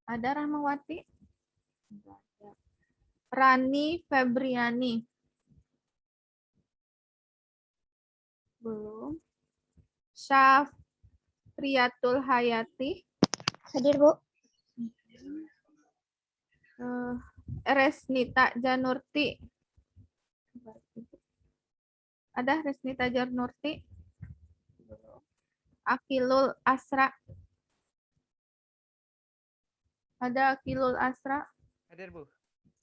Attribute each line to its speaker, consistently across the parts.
Speaker 1: Ada Rahmawati? Nggak ada. Rani Febriani? Belum. Syafriyatul Hayati?
Speaker 2: Hadir, Bu.
Speaker 1: Resnita Janurti? Ada Resnita Janurti? Akilul Asra? Ada Akilul Asra?
Speaker 3: Hadir, Bu.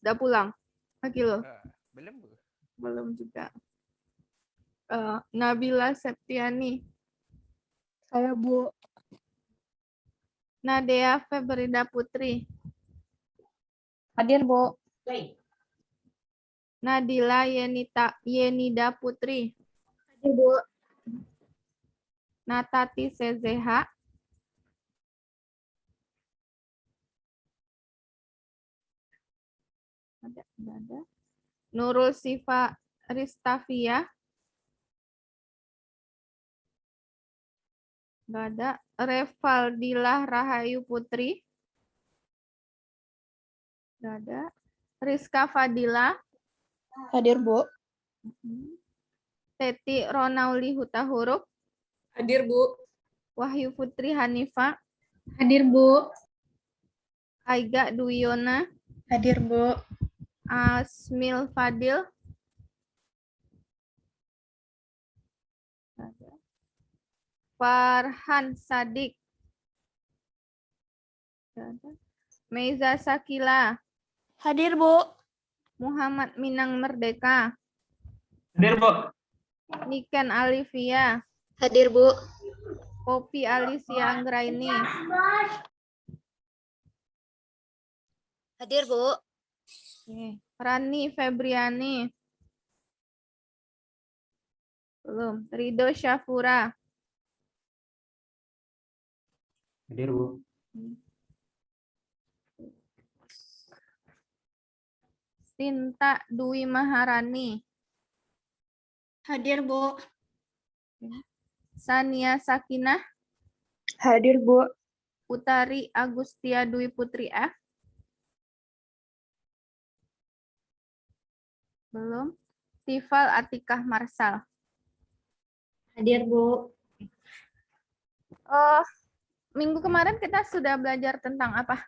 Speaker 1: Udah pulang? Akilul?
Speaker 3: Belum, Bu.
Speaker 1: Belum juga. Nabila Septiani?
Speaker 2: Saya, Bu.
Speaker 1: Nadia Febrida Putri?
Speaker 2: Hadir, Bu.
Speaker 1: Nadila Yenida Putri?
Speaker 2: Hadir, Bu.
Speaker 1: Natati CZH? Ada. Nurul Sifa Ristafia? Nggak ada. Revaldilah Rahayu Putri? Nggak ada. Rizka Fadila?
Speaker 2: Hadir, Bu.
Speaker 1: Teti Ronauli Hutahuruf?
Speaker 4: Hadir, Bu.
Speaker 1: Wahyu Putri Hanifa?
Speaker 2: Hadir, Bu.
Speaker 1: Aiga Dwiona?
Speaker 2: Hadir, Bu.
Speaker 1: Asmil Fadil? Nggak ada. Farhan Sadik? Nggak ada. Meiza Sakila?
Speaker 2: Hadir, Bu.
Speaker 1: Muhammad Minang Merdeka?
Speaker 5: Hadir, Bu.
Speaker 1: Niken Alivia?
Speaker 2: Hadir, Bu.
Speaker 1: Poppy Alicia Anggraini?
Speaker 2: Hadir, Bu.
Speaker 1: Oke. Rani Febriani? Belum. Rido Syafura?
Speaker 5: Hadir, Bu.
Speaker 1: Sinta Dwi Maharani?
Speaker 2: Hadir, Bu.
Speaker 1: Sania Sakinah?
Speaker 2: Hadir, Bu.
Speaker 1: Utari Agustia Dwi Putri F? Belum. Tifal Atikah Marsal?
Speaker 2: Hadir, Bu.
Speaker 1: Minggu kemarin kita sudah belajar tentang apa?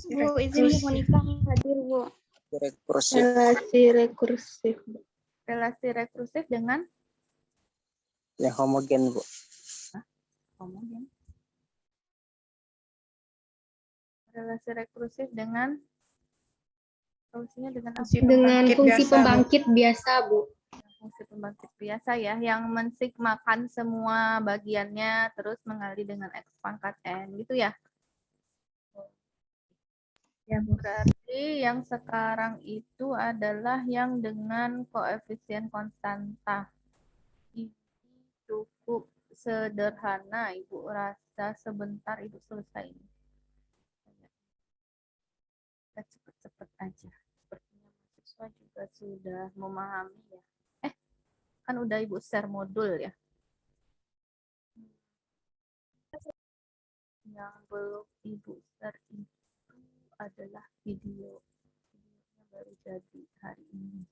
Speaker 2: Bu, izin Bu Monika. Hadir, Bu.
Speaker 5: Rekursif.
Speaker 2: Relasi rekursif.
Speaker 1: Relasi rekursif dengan
Speaker 5: Yang homogen, Bu.
Speaker 1: homogen. Relasi rekursif dengan solusinya dengan apa?
Speaker 2: Dengan fungsi pembangkit biasa, Bu.
Speaker 1: Fungsi pembangkit biasa ya, yang mensigmakan semua bagiannya terus mengalir dengan X pangkat N gitu ya.
Speaker 2: Ya, Bu.
Speaker 1: Berarti yang sekarang itu adalah yang dengan koefisien konstanta. Ini cukup sederhana, Ibu rasa sebentar Ibu selesai ini. Kita cepet-cepet aja. Sepertinya mahasiswa juga sudah memahami ya. Kan udah Ibu share modul ya. Yang belum Ibu share itu adalah video. Videonya baru jadi hari ini.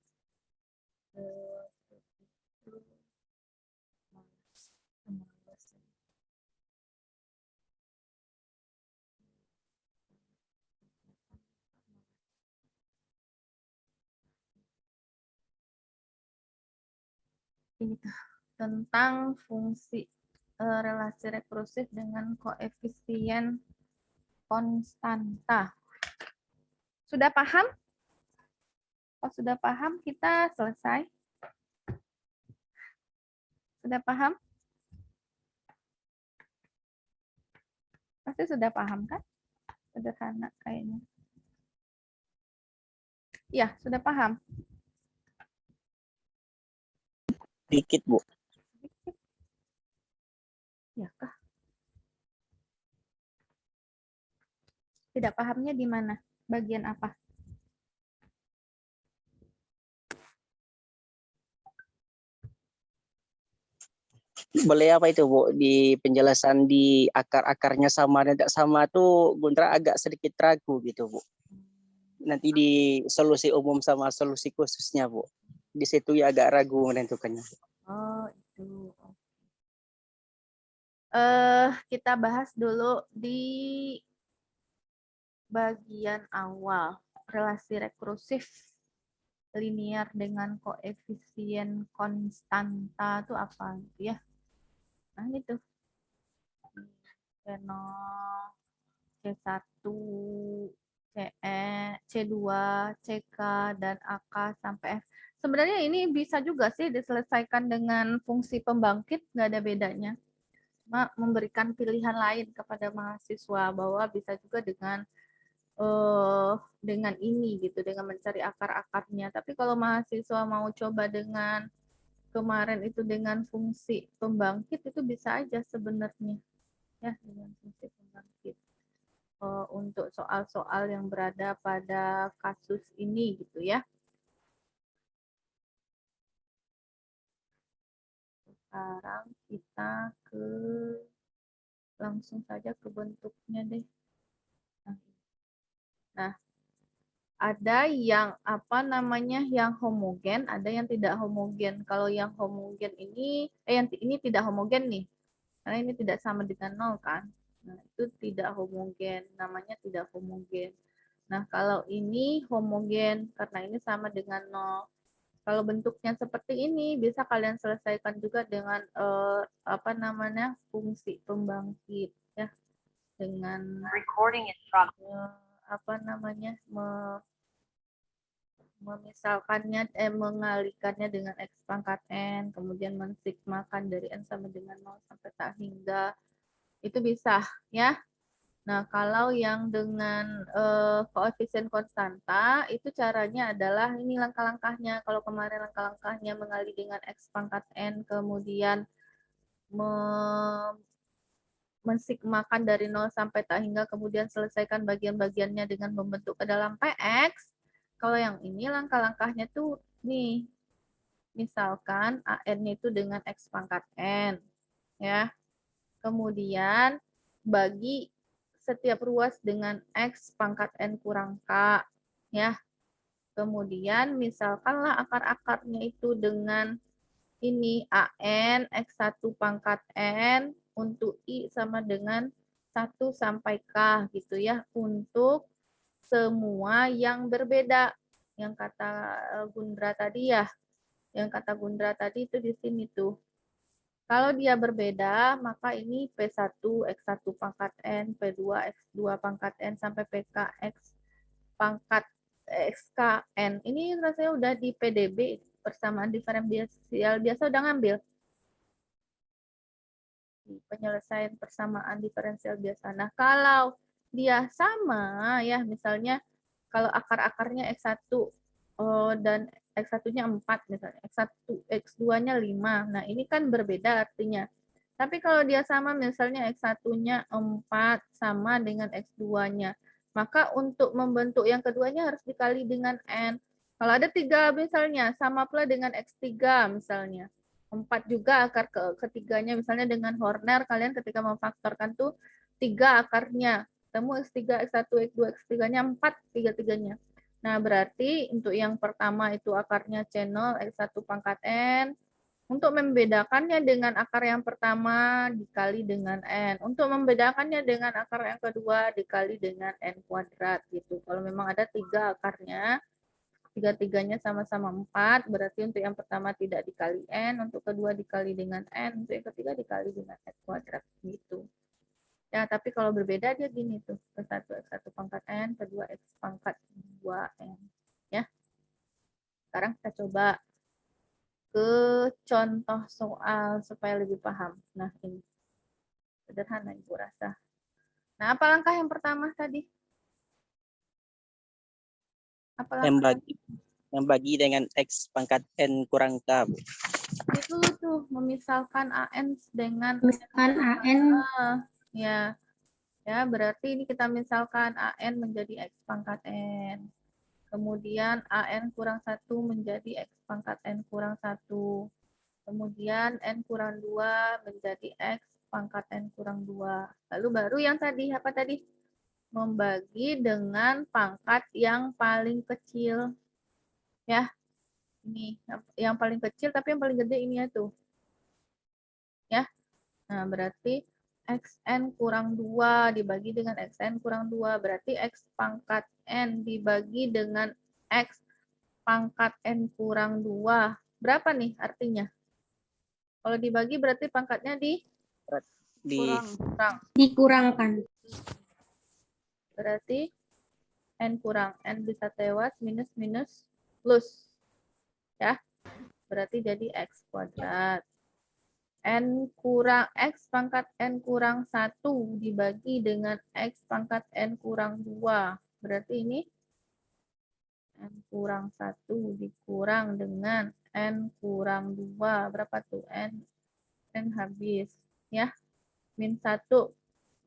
Speaker 1: Ini tentang fungsi relasi rekursif dengan koefisien konstanta. Sudah paham? Kalau sudah paham, kita selesai. Sudah paham? Pasti sudah paham kan? Sederhana kayaknya. Ya, sudah paham.
Speaker 5: Dikit, Bu.
Speaker 1: Ya kah? Tidak pahamnya di mana? Bagian apa?
Speaker 5: Boleh apa itu Bu? Di penjelasan di akar-akarnya sama dan tidak sama tuh Gundra agak sedikit ragu gitu Bu. Nanti di solusi umum sama solusi khususnya Bu. Di situ ya agak ragu menentukannya.
Speaker 1: Oh, itu. Kita bahas dulu di bagian awal. Relasi rekursif linear dengan koefisien konstanta itu apa gitu ya. Nah, itu. C0, C1, CE, C2, CK, dan AK sampai F. Sebenarnya ini bisa juga sih diselesaikan dengan fungsi pembangkit, nggak ada bedanya. Cuma memberikan pilihan lain kepada mahasiswa bahwa bisa juga dengan ini gitu, dengan mencari akar-akarnya. Tapi kalau mahasiswa mau coba dengan kemarin itu dengan fungsi pembangkit itu bisa aja sebenarnya ya dengan fungsi pembangkit untuk soal-soal yang berada pada kasus ini gitu ya. Sekarang kita langsung saja ke bentuknya deh. Nah, ada yang apa namanya yang homogen, ada yang tidak homogen. Kalau yang homogen ini, yang ini tidak homogen nih, karena ini tidak sama dengan 0 kan. Nah, itu tidak homogen, namanya tidak homogen. Nah, kalau ini homogen, karena ini sama dengan 0. Kalau bentuknya seperti ini, bisa kalian selesaikan juga dengan apa namanya fungsi pembangkit ya, dengan apa namanya memisalkannya mengalikannya dengan x pangkat n, kemudian mensigmakan dari n sama dengan 0 sampai tak hingga, itu bisa ya. Nah, kalau yang dengan koefisien konstanta, itu caranya adalah ini langkah-langkahnya. Kalau kemarin langkah-langkahnya mengali dengan x pangkat n, kemudian mensigmakan dari 0 sampai tak hingga, kemudian selesaikan bagian-bagiannya dengan membentuk ke dalam px. Kalau yang ini langkah-langkahnya tuh nih, misalkan an itu dengan x pangkat n, ya. Kemudian bagi setiap ruas dengan x pangkat n kurang k, ya. Kemudian misalkanlah akar-akarnya itu dengan ini an x1 pangkat n untuk i sama dengan 1 sampai k gitu ya, untuk semua yang berbeda. Yang kata Gundra tadi ya, yang kata Gundra tadi itu di sini tuh. Kalau dia berbeda, maka ini P1, X1 pangkat N, P2, X2 pangkat N, sampai PK, X pangkat XKN. Ini rasanya udah di PDB, persamaan diferensial biasa udah ngambil. Penyelesaian persamaan diferensial biasa. Nah, kalau dia sama, ya misalnya kalau akar-akarnya X1 dan X1-nya 4 misalnya, X1, X2-nya 5. Nah, ini kan berbeda artinya. Tapi kalau dia sama misalnya X1-nya 4 sama dengan X2-nya, maka untuk membentuk yang keduanya harus dikali dengan N. Kalau ada 3 misalnya, sama pula dengan X3 misalnya. 4 juga akar ketiganya, misalnya dengan Horner, kalian ketika memfaktorkan tuh 3 akarnya. Temu X3, X1, X2, X3-nya 4, tiga-tiganya. Nah, berarti untuk yang pertama itu akarnya C0, X1 pangkat N. Untuk membedakannya dengan akar yang pertama dikali dengan N. Untuk membedakannya dengan akar yang kedua dikali dengan N kuadrat gitu. Kalau memang ada 3 akarnya, tiga-tiganya sama-sama 4, berarti untuk yang pertama tidak dikali N, untuk kedua dikali dengan N, untuk yang ketiga dikali dengan N kuadrat gitu. Ya, tapi kalau berbeda dia gini tuh, ke-1 X1 pangkat N, kedua X pangkat 2N. Ya. Sekarang kita coba ke contoh soal supaya lebih paham. Nah, ini sederhana Ibu rasa. Nah, apa langkah yang pertama tadi? Apa langkah?
Speaker 5: Yang bagi dengan x pangkat n kurang k Bu.
Speaker 1: Itu tuh memisalkan AN dengan
Speaker 2: Misalkan AN
Speaker 1: ya. Ya, berarti ini kita misalkan AN menjadi X pangkat N. Kemudian AN kurang 1 menjadi X pangkat N kurang 1. Kemudian N kurang 2 menjadi X pangkat N kurang 2. Lalu baru yang tadi, apa tadi? Membagi dengan pangkat yang paling kecil. Ya, ini yang paling kecil, tapi yang paling gede ini ya tuh. Ya, nah berarti Xn kurang 2 dibagi dengan Xn kurang 2. Berarti X pangkat N dibagi dengan X pangkat N kurang 2. Berapa nih artinya? Kalau dibagi berarti pangkatnya
Speaker 5: Di
Speaker 1: kurang.
Speaker 2: Dikurangkan.
Speaker 1: Berarti N kurang. N bisa tewas, minus, minus, plus. Ya, berarti jadi X kuadrat. N kurang X pangkat N kurang 1 dibagi dengan X pangkat N kurang 2. Berarti ini N kurang 1 dikurang dengan N kurang 2. Berapa tuh? N habis. Ya, min 1.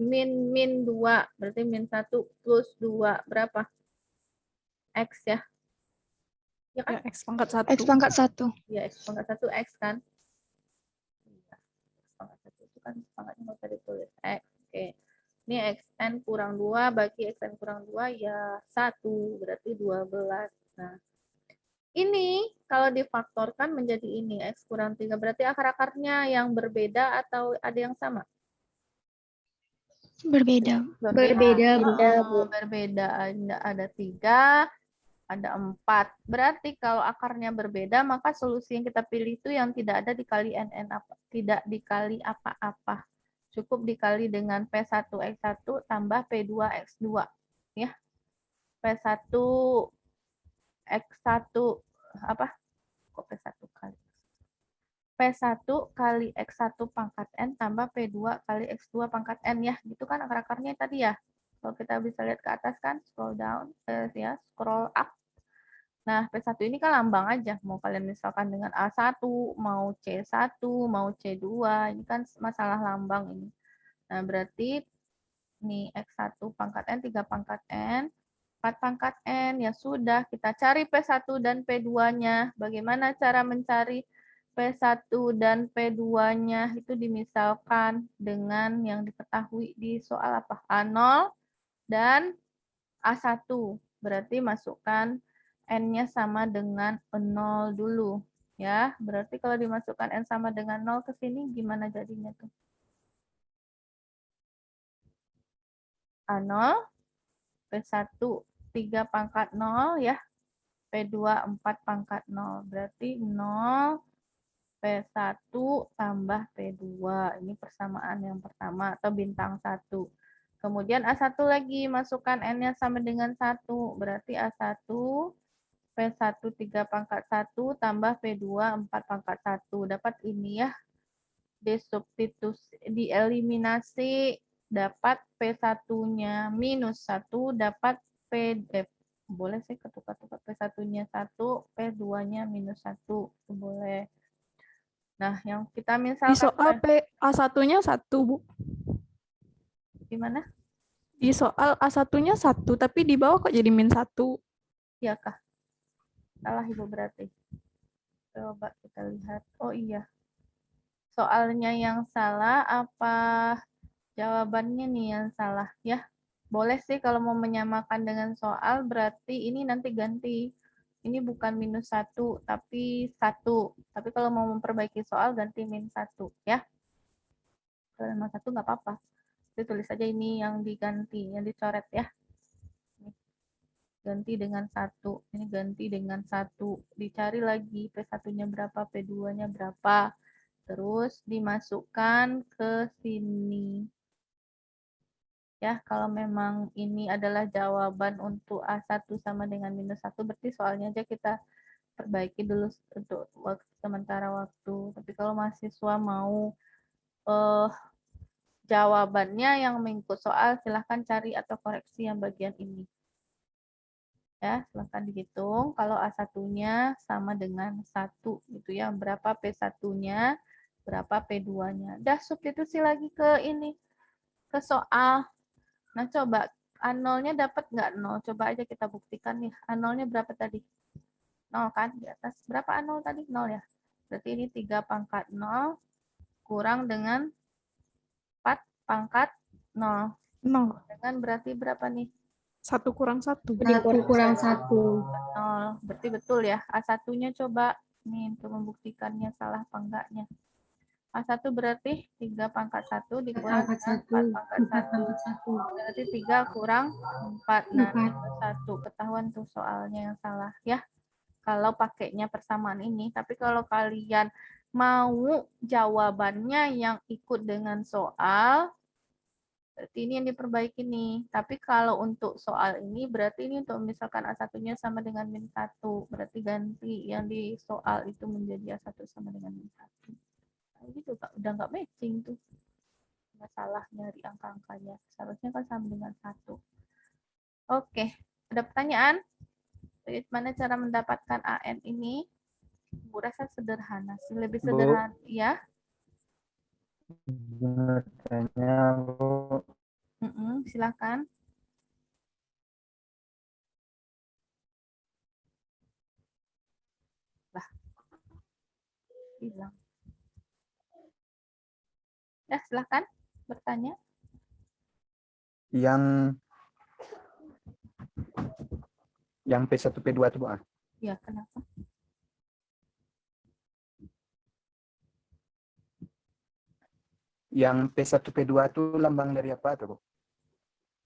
Speaker 1: Min 2. Berarti min 1 plus 2. Berapa? X ya. Ya kan?
Speaker 3: Ya, X pangkat 1.
Speaker 2: X pangkat 1.
Speaker 1: Ya, X pangkat 1 X kan? Iya, X pangkat 1 itu kan pangkatnya nggak usah ditulis. X. Oke. Ini Xn kurang 2 bagi Xn kurang 2 ya 1. Berarti 12. Nah, ini kalau difaktorkan menjadi ini. X kurang 3. Berarti akar-akarnya yang berbeda atau ada yang sama?
Speaker 2: Berbeda.
Speaker 1: Berbeda.
Speaker 2: Bu.
Speaker 1: Berbeda. Ada 3. Ada 4. Berarti kalau akarnya berbeda, maka solusi yang kita pilih itu yang tidak ada dikali NN apa, tidak dikali apa-apa. Cukup dikali dengan P1X1 tambah P2X2. Ya. P1X1 apa? Kok P1 kali? P1 kali X1 pangkat N tambah P2 kali X2 pangkat N ya. Gitu kan akar-akarnya tadi ya. Kalau kita bisa lihat ke atas kan, scroll down, ya, scroll up. Nah, P1 ini kan lambang aja. Mau kalian misalkan dengan A1, mau C1, mau C2. Ini kan masalah lambang ini. Nah, berarti ini X1 pangkat N, 3 pangkat N, 4 pangkat N. Ya sudah, kita cari P1 dan P2-nya. Bagaimana cara mencari P1 dan P2-nya? Itu dimisalkan dengan yang diketahui di soal apa? A0 dan A1. Berarti masukkan N-nya sama dengan 0 dulu. Ya, berarti kalau dimasukkan N sama dengan 0 ke sini, gimana jadinya tuh? A0, P1, 3 pangkat 0 ya. P2, 4 pangkat 0. Berarti 0, P1 tambah P2. Ini persamaan yang pertama atau bintang 1. Kemudian A1 lagi, masukkan N-nya sama dengan 1. Berarti A1, P1 3 pangkat 1 tambah P2 4 pangkat 1. Dapat ini ya. Disubstitusi, dieliminasi, dapat P1-nya minus 1, dapat boleh sih ketukar-tukar P1-nya 1, P2-nya minus 1. Boleh. Nah, yang kita misalkan
Speaker 3: Di soal A1-nya 1, Bu.
Speaker 1: gimana?
Speaker 3: Di soal A1-nya 1, tapi di bawah kok jadi min 1.
Speaker 1: Iya kah? Salah Ibu berarti. Coba kita lihat. Oh iya. Soalnya yang salah apa jawabannya nih yang salah ya? Boleh sih kalau mau menyamakan dengan soal berarti ini nanti ganti. Ini bukan minus 1 tapi 1. Tapi kalau mau memperbaiki soal ganti min 1 ya. Kalau memang 1 nggak apa-apa. Jadi tulis aja ini yang diganti, yang dicoret ya. Ganti dengan 1. Ini ganti dengan 1. Dicari lagi P1-nya berapa, P2-nya berapa. Terus dimasukkan ke sini. Ya, kalau memang ini adalah jawaban untuk A1 sama dengan minus 1, berarti soalnya aja kita perbaiki dulu untuk sementara waktu. Tapi kalau mahasiswa mau jawabannya yang mengikut soal, silahkan cari atau koreksi yang bagian ini. Ya, silahkan dihitung. Kalau A1-nya sama dengan 1, gitu ya. Berapa P1-nya, berapa P2-nya. Dah substitusi lagi ke ini, ke soal. Nah, coba A0-nya dapat nggak 0? Coba aja kita buktikan nih. A0-nya berapa tadi? 0 kan di atas. Berapa A0 tadi? 0 ya. Berarti ini 3 pangkat 0 kurang dengan 4 pangkat 0.
Speaker 3: 0.
Speaker 1: Dengan berarti berapa nih?
Speaker 3: 1 kurang 1.
Speaker 2: 1 kurang 1.
Speaker 1: 0. Berarti betul ya. A1-nya coba nih untuk membuktikannya salah apa enggaknya. A1 berarti 3 pangkat 1 dikurang dengan 4 pangkat 1. Berarti 3 kurang 4. Nah, 1. Ketahuan tuh soalnya yang salah ya. Kalau pakainya persamaan ini. Tapi kalau kalian mau jawabannya yang ikut dengan soal, berarti ini yang diperbaiki nih. Tapi kalau untuk soal ini, berarti ini untuk misalkan A1-nya sama dengan min 1. Berarti ganti yang di soal itu menjadi A1 sama dengan min 1. Nah, gitu, Kak. Udah nggak matching tuh. Masalah nyari angka-angkanya. Seharusnya kan sama dengan 1. Oke. Ada pertanyaan? Bagaimana cara mendapatkan AN ini? Bu rasa sederhana sih. Lebih
Speaker 4: Bu.
Speaker 1: sederhana. Ya?
Speaker 4: Bertanya, Bu.
Speaker 1: Silakan. Lah. Hilang. Ya, silakan bertanya.
Speaker 4: Yang P1 P2 itu, Bu.
Speaker 1: Ya, kenapa?
Speaker 4: Yang P1 P2 itu lambang dari apa tuh, Bu?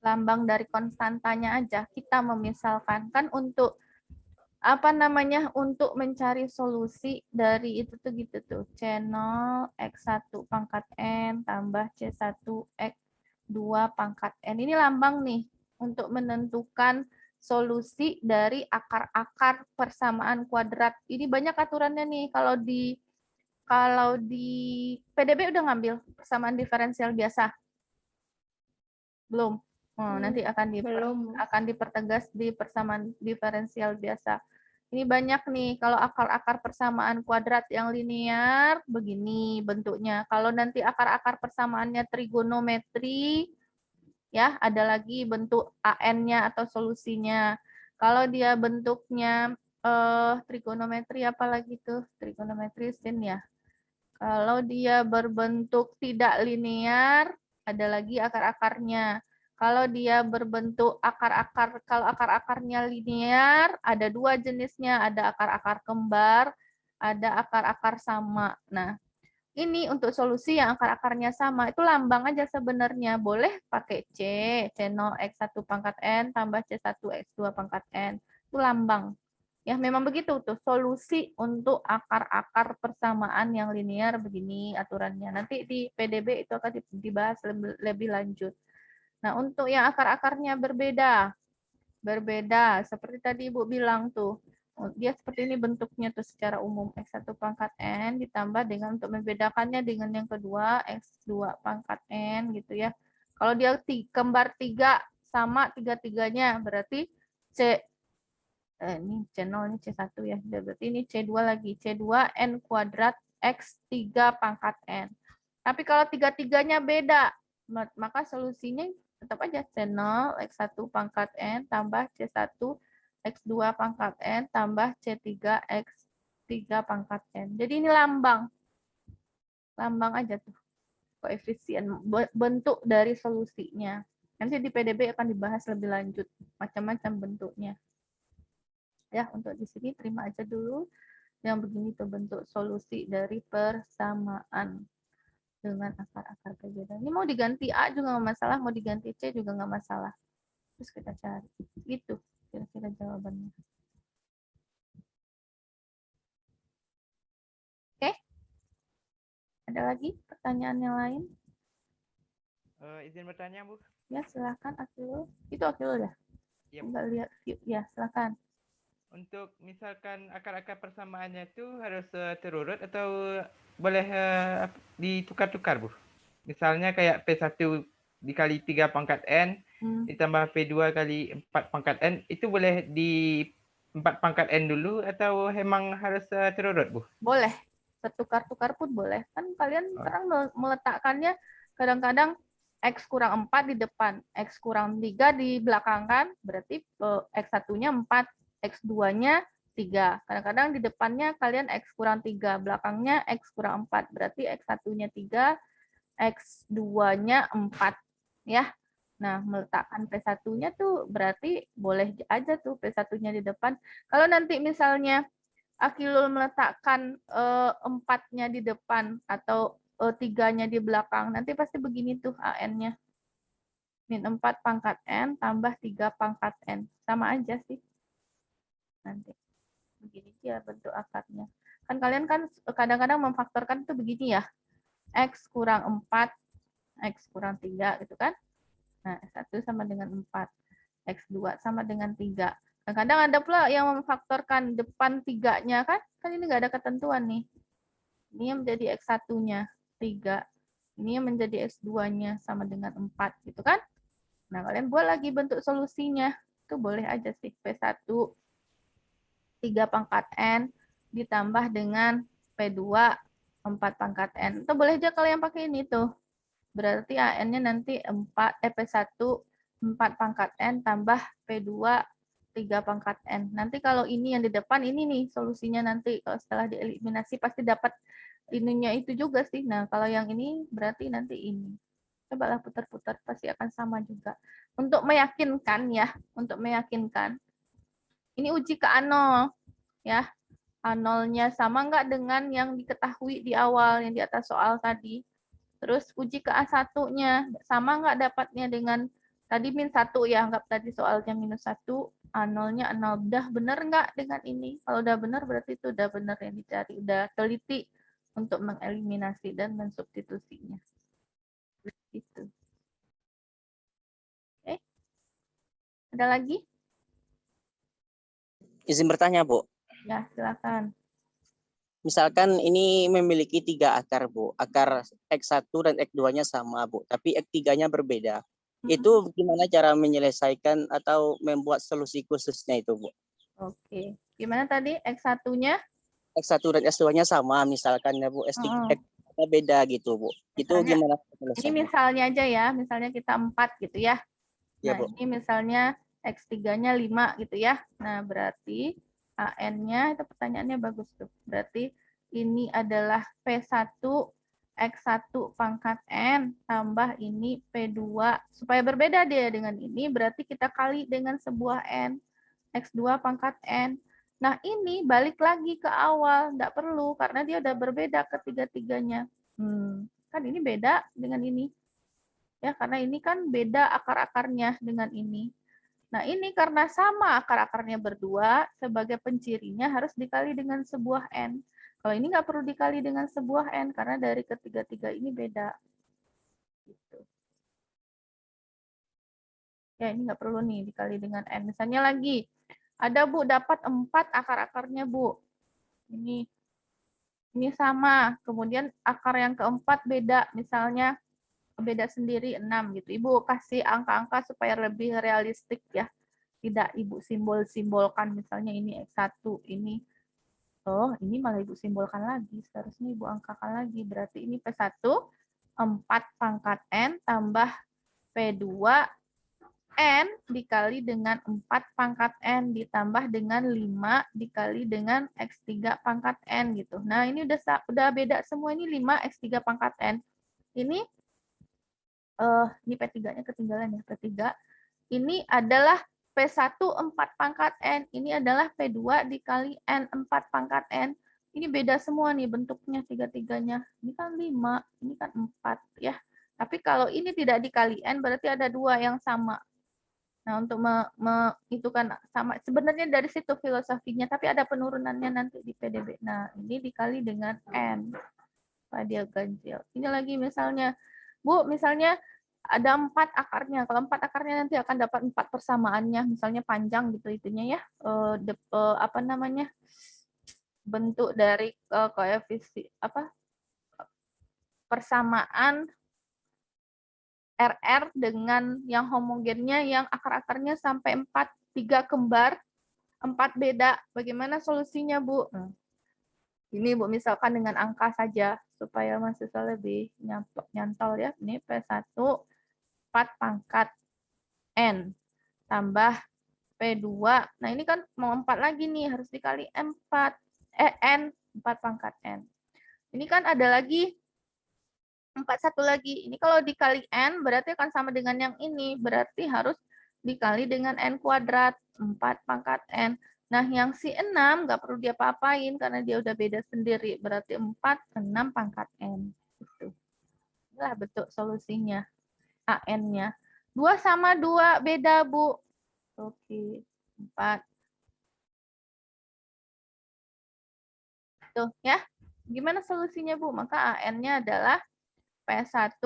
Speaker 1: Lambang dari konstantanya aja. Kita memisalkan kan untuk apa namanya, untuk mencari solusi dari itu tuh gitu tuh. C0 X1 pangkat N tambah C1 X2 pangkat N. Ini lambang nih untuk menentukan solusi dari akar-akar persamaan kuadrat. Ini banyak aturannya nih. Kalau di PDB udah ngambil persamaan diferensial biasa? Belum. Nanti akan dipertegas di persamaan diferensial biasa. Ini banyak nih, kalau akar-akar persamaan kuadrat yang linear, begini bentuknya. Kalau nanti akar-akar persamaannya trigonometri, ya ada lagi bentuk AN-nya atau solusinya. Kalau dia bentuknya trigonometri, apalagi tuh? Trigonometri sin ya. Kalau dia berbentuk tidak linear, ada lagi akar-akarnya. Kalau dia berbentuk akar-akar, kalau akar-akarnya linear, ada 2 jenisnya, ada akar-akar kembar, ada akar-akar sama. Nah, ini untuk solusi yang akar-akarnya sama, itu lambang aja sebenarnya. Boleh pakai C0 X1 pangkat N tambah C1 X2 pangkat N. Itu lambang. Ya, memang begitu tuh solusi untuk akar-akar persamaan yang linear begini aturannya. Nanti di PDB itu akan dibahas lebih lanjut. Nah, untuk yang akar-akarnya berbeda seperti tadi Ibu bilang tuh. Dia seperti ini bentuknya tuh secara umum X1 pangkat N ditambah dengan untuk membedakannya dengan yang kedua X2 pangkat N gitu ya. Kalau dia kembar 3 sama 3-3-nya berarti ini C0 ini C1 ya. Berarti ini C2 lagi. C2 N kuadrat X3 pangkat N. Tapi kalau 3-3-nya beda, maka solusinya tetap aja C0 X1 pangkat N tambah C1 X2 pangkat N tambah C3 X3 pangkat N. Jadi ini lambang. Lambang aja tuh. Koefisien bentuk dari solusinya. Nanti di PDB akan dibahas lebih lanjut macam-macam bentuknya. Ya, untuk di sini terima aja dulu yang begini tuh bentuk solusi dari persamaan dengan akar-akar perbedaan. Ini mau diganti A juga nggak masalah, mau diganti C juga nggak masalah. Terus kita cari. Gitu kira-kira jawabannya. Oke? Ada lagi pertanyaan yang lain?
Speaker 6: Izin bertanya, Bu.
Speaker 1: Ya, silakan Akilul. Itu Akilul ya?
Speaker 6: Iya,
Speaker 1: Enggak lihat. Ya, silakan.
Speaker 6: Untuk misalkan akar-akar persamaannya itu harus terurut atau boleh ditukar-tukar, Bu? Misalnya kayak P1 dikali 3 pangkat N ditambah P2 kali 4 pangkat N, itu boleh di 4 pangkat N dulu atau memang harus terurut, Bu?
Speaker 1: Boleh. Tertukar-tukar pun boleh. Kan kalian sekarang meletakkannya kadang-kadang X kurang 4 di depan, X kurang 3 di belakang kan, berarti X1-nya 4, X2-nya 3. Kadang-kadang di depannya kalian X kurang 3, belakangnya X kurang 4. Berarti X1-nya 3, X2-nya 4. Ya. Nah, meletakkan P1-nya tuh berarti boleh aja tuh P1-nya di depan. Kalau nanti misalnya Akilul meletakkan 4-nya di depan atau 3-nya di belakang, nanti pasti begini tuh AN-nya. Min 4 pangkat N tambah 3 pangkat N. Sama aja sih. Nanti. Begini dia bentuk akarnya. Kan kalian kan kadang-kadang memfaktorkan itu begini ya. X kurang 4, X kurang 3 gitu kan. Nah, X1 sama dengan 4. X2 sama dengan 3. Kadang-kadang ada pula yang memfaktorkan depan 3-nya kan. Kan ini nggak ada ketentuan nih. Ini yang menjadi X1-nya 3. Ini yang menjadi X2-nya sama dengan 4 gitu kan. Nah, kalian buat lagi bentuk solusinya. Itu boleh aja sih. P1 3 pangkat N ditambah dengan P2 4 pangkat N. Itu boleh aja kalian pakai ini tuh. Berarti AN-nya nanti P1 4 pangkat N tambah P2 3 pangkat N. Nanti kalau ini yang di depan, ini nih solusinya nanti. Kalau setelah dieliminasi pasti dapat ininya itu juga sih. Nah, kalau yang ini berarti nanti ini. Cobalah putar-putar, pasti akan sama juga. Untuk meyakinkan ya, untuk meyakinkan. Ini uji ke A0 ya. A0-nya sama nggak dengan yang diketahui di awal yang di atas soal tadi. Terus uji ke A1-nya sama nggak dapatnya dengan tadi min 1 ya, anggap tadi soalnya minus 1, A0-nya 0. Udah benar nggak dengan ini? Kalau udah benar berarti itu udah benar yang dicari, udah teliti untuk mengeliminasi dan mensubstitusinya. Gitu. Oke. Ada lagi?
Speaker 5: Izin bertanya, Bu.
Speaker 1: Ya, silakan.
Speaker 5: Misalkan ini memiliki 3 akar, Bu. Akar X1 dan X2-nya sama, Bu. Tapi X3-nya berbeda. Itu gimana cara menyelesaikan atau membuat solusi khususnya itu, Bu?
Speaker 1: Oke. Gimana tadi X1-nya?
Speaker 5: X1 dan X2-nya sama, misalkan ya, Bu. X3 beda gitu, Bu. Itu
Speaker 1: Misalnya,
Speaker 5: gimana
Speaker 1: ini
Speaker 5: penyelesaiannya?
Speaker 1: misalnya aja ya, misalnya kita 4 gitu ya.
Speaker 5: Ya,
Speaker 1: Nah,
Speaker 5: Bu.
Speaker 1: ini misalnya X3-nya 5 gitu ya. Nah, berarti AN-nya, itu pertanyaannya bagus tuh. Berarti ini adalah P1 X1 pangkat N tambah ini P2. Supaya berbeda dia dengan ini, berarti kita kali dengan sebuah N. X2 pangkat N. Nah, ini balik lagi ke awal. Nggak perlu, karena dia udah berbeda ketiga-tiganya. Kan ini beda dengan ini. Ya, karena ini kan beda akar-akarnya dengan ini. Nah, ini karena sama akar-akarnya berdua, sebagai pencirinya harus dikali dengan sebuah N. Kalau ini nggak perlu dikali dengan sebuah N, karena dari ketiga-tiga ini beda. Gitu. Ya, ini nggak perlu nih dikali dengan N. Misalnya lagi, ada Bu, dapat 4 akar-akarnya Bu. Ini sama. Kemudian akar yang keempat beda, misalnya beda sendiri 6 gitu. Ibu kasih angka-angka supaya lebih realistik ya. Tidak Ibu simbol-simbolkan, misalnya ini X1, ini ini malah Ibu simbolkan lagi, seharusnya Ibu angkakan lagi. Berarti ini P1 4 pangkat N tambah P2 N dikali dengan 4 pangkat N ditambah dengan 5 dikali dengan X3 pangkat N gitu. Nah, ini udah beda semua, ini 5 X3 pangkat N. Ini P3-nya ketinggalan ya, P3. Ini adalah P1 4 pangkat N. Ini adalah P2 dikali N 4 pangkat N. Ini beda semua nih bentuknya tiga-tiganya. Ini kan 5, ini kan 4 ya. Tapi kalau ini tidak dikali N berarti ada 2 yang sama. Nah, untuk itu kan sama. Sebenarnya dari situ filosofinya, tapi ada penurunannya nanti di PDB. Nah, ini dikali dengan N. Pak dia ganjil. Ini lagi misalnya, Bu, misalnya ada 4 akarnya. Kalau 4 akarnya nanti akan dapat 4 persamaannya. Misalnya panjang gitu itunya ya. Apa namanya? Bentuk dari koefisien persamaan RR dengan yang homogennya yang akar-akarnya sampai 4, 3 kembar, 4 beda. Bagaimana solusinya, Bu? Ini Bu misalkan dengan angka saja supaya mahasiswa lebih nyantol ya. Ini P1 4 pangkat N tambah P2. Nah, ini kan mau 4 lagi nih, harus dikali N, 4 pangkat N. Ini kan ada lagi 4 satu lagi. Ini kalau dikali N berarti akan sama dengan yang ini. Berarti harus dikali dengan N kuadrat, 4 pangkat N. Nah, yang si 6 nggak perlu dia apa-apain karena dia udah beda sendiri. Berarti 4, 6 pangkat N. Gitu. Inilah bentuk solusinya. AN-nya. 2 sama 2 beda, Bu. Oke, 4. Tuh, ya. Gimana solusinya, Bu? Maka AN-nya adalah P1,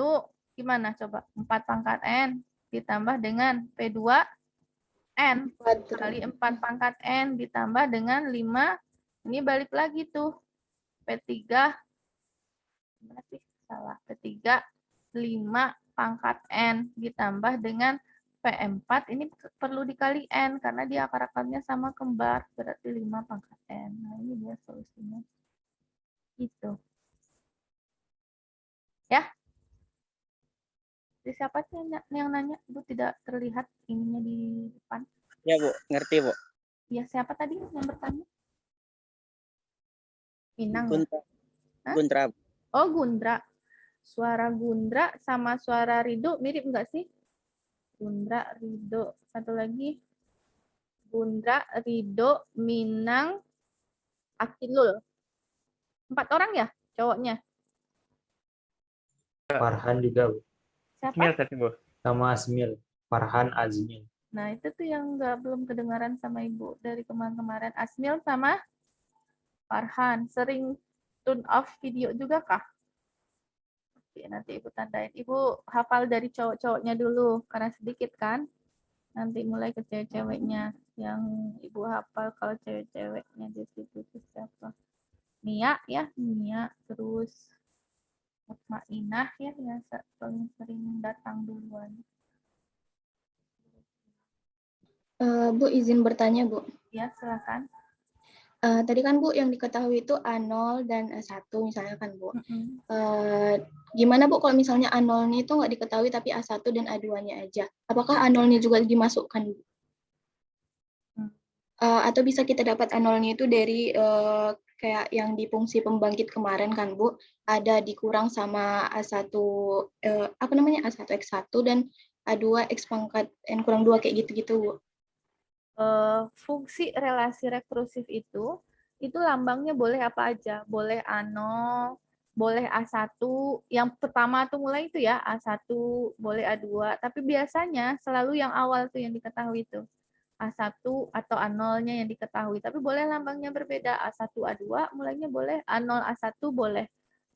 Speaker 1: gimana coba? 4 pangkat N ditambah dengan P2 N kali 4 pangkat N ditambah dengan 5. Ini balik lagi tuh. P3, gimana sih? Salah. P3, 5 pangkat N ditambah dengan P4. Ini perlu dikali N karena dia akar-akarnya sama kembar. Berarti 5 pangkat N. Nah, ini dia solusinya. Gitu. Ya. Jadi siapa sih yang nanya? Bu, tidak terlihat ininya di depan.
Speaker 5: Ya, Bu. Ngerti, Bu.
Speaker 1: Ya, siapa tadi yang bertanya? Minang. Ya?
Speaker 5: Guntra.
Speaker 1: Hah?
Speaker 5: Guntra.
Speaker 1: Oh, Gundra. Suara Gundra sama suara Rido mirip enggak sih? Gundra, Rido. Satu lagi. Gundra, Rido, Minang, Akilul. 4 orang ya cowoknya?
Speaker 7: Farhan juga, Bu.
Speaker 1: Siapa?
Speaker 6: Asmil tadi, Bu.
Speaker 7: Sama Asmil. Farhan Azmil.
Speaker 1: Nah, itu tuh yang belum kedengaran sama Ibu dari kemarin-kemarin. Asmil sama Farhan. Sering turn off video juga kah? Oke, nanti Ibu tandain. Ibu hafal dari cowok-cowoknya dulu, karena sedikit kan. Nanti mulai ke cewek-ceweknya. Yang Ibu hafal kalau cewek-ceweknya di situ siapa? Nia ya, Nia. Terus Ma'inah ya, yang paling sering datang duluan.
Speaker 2: Bu, izin bertanya, Bu.
Speaker 1: Ya, silakan.
Speaker 2: Tadi kan, Bu, yang diketahui itu A0 dan A1 misalnya kan, Bu. Gimana, Bu, kalau misalnya A0-nya itu nggak diketahui tapi A1 dan A2-nya aja? Apakah A0-nya juga dimasukkan, Bu? Atau bisa kita dapat A0-nya itu dari kayak yang di fungsi pembangkit kemarin kan, Bu, ada dikurang sama A1, apa namanya, A1 X1 dan A2 X pangkat N kurang 2 kayak gitu-gitu, Bu.
Speaker 1: Fungsi relasi rekursif itu lambangnya boleh apa aja. Boleh A0, boleh A1. Yang pertama tuh mulai itu ya, A1, boleh A2. Tapi biasanya selalu yang awal tuh yang diketahui itu. A1 atau A0-nya yang diketahui. Tapi boleh lambangnya berbeda. A1, A2 mulainya boleh. A0, A1 boleh.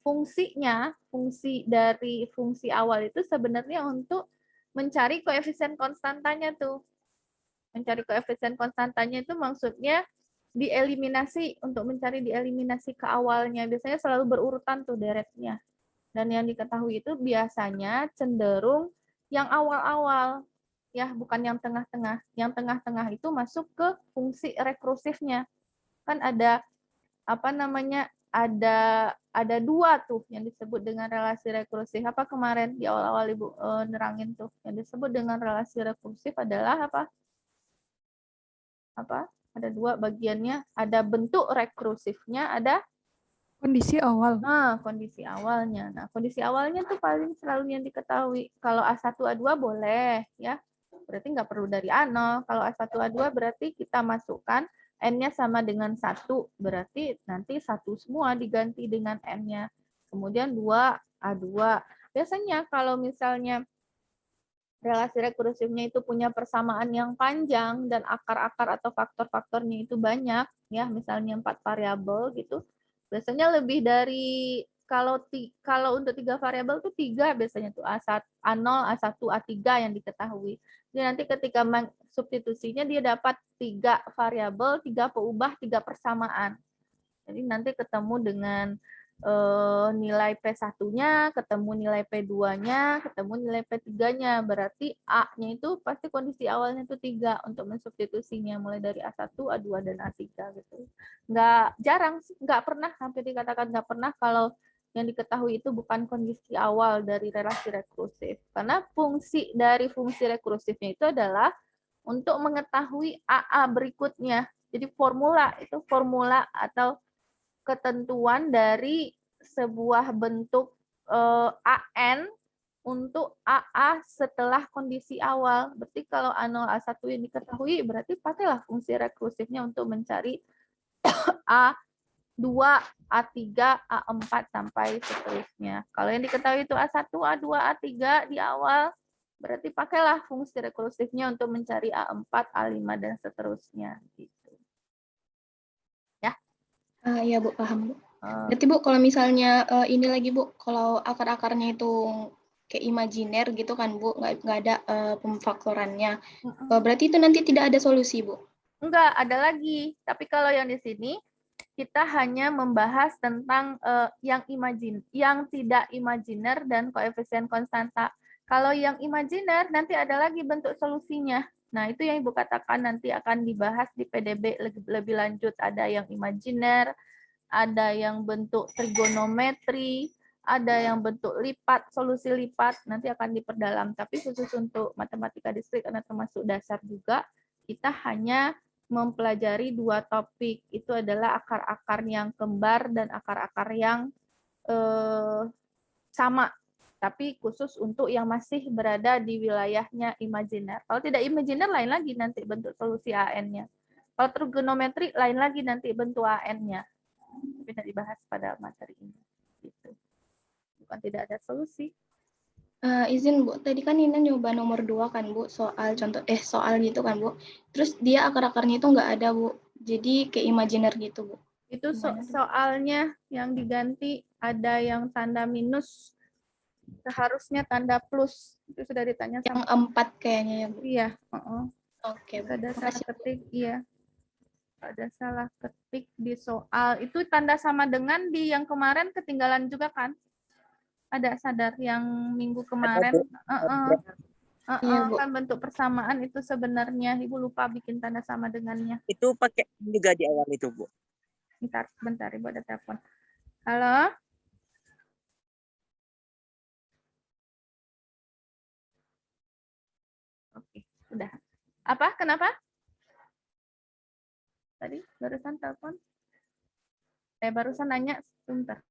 Speaker 1: Fungsinya, fungsi dari fungsi awal itu sebenarnya untuk mencari koefisien konstantanya tuh. Mencari koefisien konstantanya itu maksudnya dieliminasi, untuk mencari dieliminasi ke awalnya. Biasanya selalu berurutan tuh deretnya. Dan yang diketahui itu biasanya cenderung yang awal-awal, ya, bukan yang tengah-tengah. Yang tengah-tengah itu masuk ke fungsi rekursifnya. Kan ada apa namanya? Ada 2 tuh yang disebut dengan relasi rekursif. Apa kemarin di awal-awal Ibu nerangin tuh? Yang disebut dengan relasi rekursif adalah apa? Ada 2 bagiannya, ada bentuk rekursifnya, ada
Speaker 3: Kondisi awal.
Speaker 1: kondisi awalnya. Nah, kondisi awalnya tuh paling selalu yang diketahui. Kalau A1, A2 boleh ya, berarti nggak perlu dari A0. Kalau A1, A2 berarti kita masukkan N-nya sama dengan 1, berarti nanti 1 semua diganti dengan N-nya. Kemudian 2, A2. Biasanya kalau misalnya relasi rekursifnya itu punya persamaan yang panjang dan akar-akar atau faktor-faktornya itu banyak, ya, misalnya 4 variabel gitu, biasanya lebih dari, kalau untuk 3 variabel tuh 3 biasanya tuh, A1, A0, A1, A3 yang diketahui. Jadi nanti ketika substitusinya dia dapat 3 variabel, 3 peubah, 3 persamaan. Jadi nanti ketemu dengan nilai P1-nya, ketemu nilai P2-nya, ketemu nilai P3-nya. Berarti A-nya itu pasti kondisi awalnya itu 3 untuk mensubstitusinya, mulai dari A1, A2, dan A3 gitu. Nggak jarang sih, nggak pernah, hampir dikatakan nggak pernah kalau yang diketahui itu bukan kondisi awal dari relasi rekursif. Karena fungsi dari fungsi rekursifnya itu adalah untuk mengetahui AA berikutnya. Jadi formula itu formula atau ketentuan dari sebuah bentuk AN untuk AA setelah kondisi awal. Berarti kalau A0, A1 yang diketahui, berarti pakailah fungsi rekursifnya untuk mencari A2, A3, A4 sampai seterusnya. Kalau yang diketahui itu A1, A2, A3 di awal, berarti pakailah fungsi rekursifnya untuk mencari A4, A5 dan seterusnya. Gitu. Ya.
Speaker 2: Ya Bu, paham Bu. Berarti Bu, kalau misalnya ini lagi Bu, kalau akar-akarnya itu kayak imajiner gitu kan Bu, nggak ada pemfaktorannya. Berarti itu nanti tidak ada solusi Bu?
Speaker 1: Enggak, ada lagi. Tapi kalau yang di sini kita hanya membahas tentang yang tidak imajiner dan koefisien konstanta. Kalau yang imajiner nanti ada lagi bentuk solusinya. Nah, itu yang Ibu katakan nanti akan dibahas di PDB lebih lanjut. Ada yang imajiner, ada yang bentuk trigonometri, ada yang bentuk lipat, solusi lipat, nanti akan diperdalam. Tapi khusus untuk matematika distrik karena termasuk dasar juga, kita hanya mempelajari 2 topik. Itu adalah akar-akar yang kembar dan akar-akar yang sama. Tapi khusus untuk yang masih berada di wilayahnya imajiner. Kalau tidak imajiner, lain lagi nanti bentuk solusi AN-nya. Kalau trigonometri, lain lagi nanti bentuk AN-nya. Tapi tidak dibahas pada materi ini. Gitu. Bukan tidak ada solusi.
Speaker 2: Izin Bu, tadi kan Nina nyoba nomor 2 kan Bu, soal gitu kan Bu. Terus dia akar-akarnya itu nggak ada Bu, jadi kayak imajiner gitu Bu.
Speaker 1: Itu soalnya yang diganti ada yang tanda minus, seharusnya tanda plus. Itu sudah ditanya
Speaker 2: yang
Speaker 1: sama
Speaker 2: 4 kayaknya ya Bu.
Speaker 1: Iya.
Speaker 2: Oke, Bu.
Speaker 1: Ada salah ketik, iya. Ada salah ketik di soal. Itu tanda sama dengan di yang kemarin ketinggalan juga kan? Ada sadar yang minggu kemarin.
Speaker 2: Iya, Bu.
Speaker 1: Kan bentuk persamaan itu sebenarnya. Ibu lupa bikin tanda sama dengannya.
Speaker 5: Itu pakai juga di awal itu, Bu.
Speaker 1: Bentar, Ibu ada telepon. Halo? Oke, sudah. Apa? Kenapa? Tadi barusan telepon. Barusan nanya sebentar.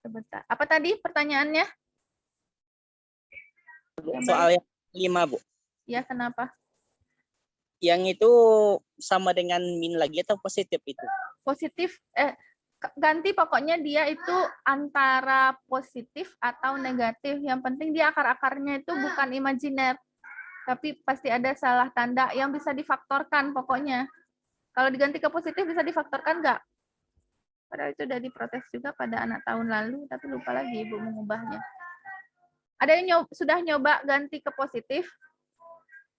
Speaker 1: Sebentar. Apa tadi pertanyaannya?
Speaker 5: Soal yang 5, Bu.
Speaker 1: Ya, kenapa?
Speaker 5: Yang itu sama dengan min lagi atau positif itu?
Speaker 1: Positif, ganti pokoknya dia itu antara positif atau negatif. Yang penting dia akar-akarnya itu bukan imajiner. Tapi pasti ada salah tanda yang bisa difaktorkan pokoknya. Kalau diganti ke positif bisa difaktorkan nggak? Padahal itu sudah diprotes juga pada anak tahun lalu, tapi lupa lagi Ibu mengubahnya. Ada yang sudah nyoba ganti ke positif?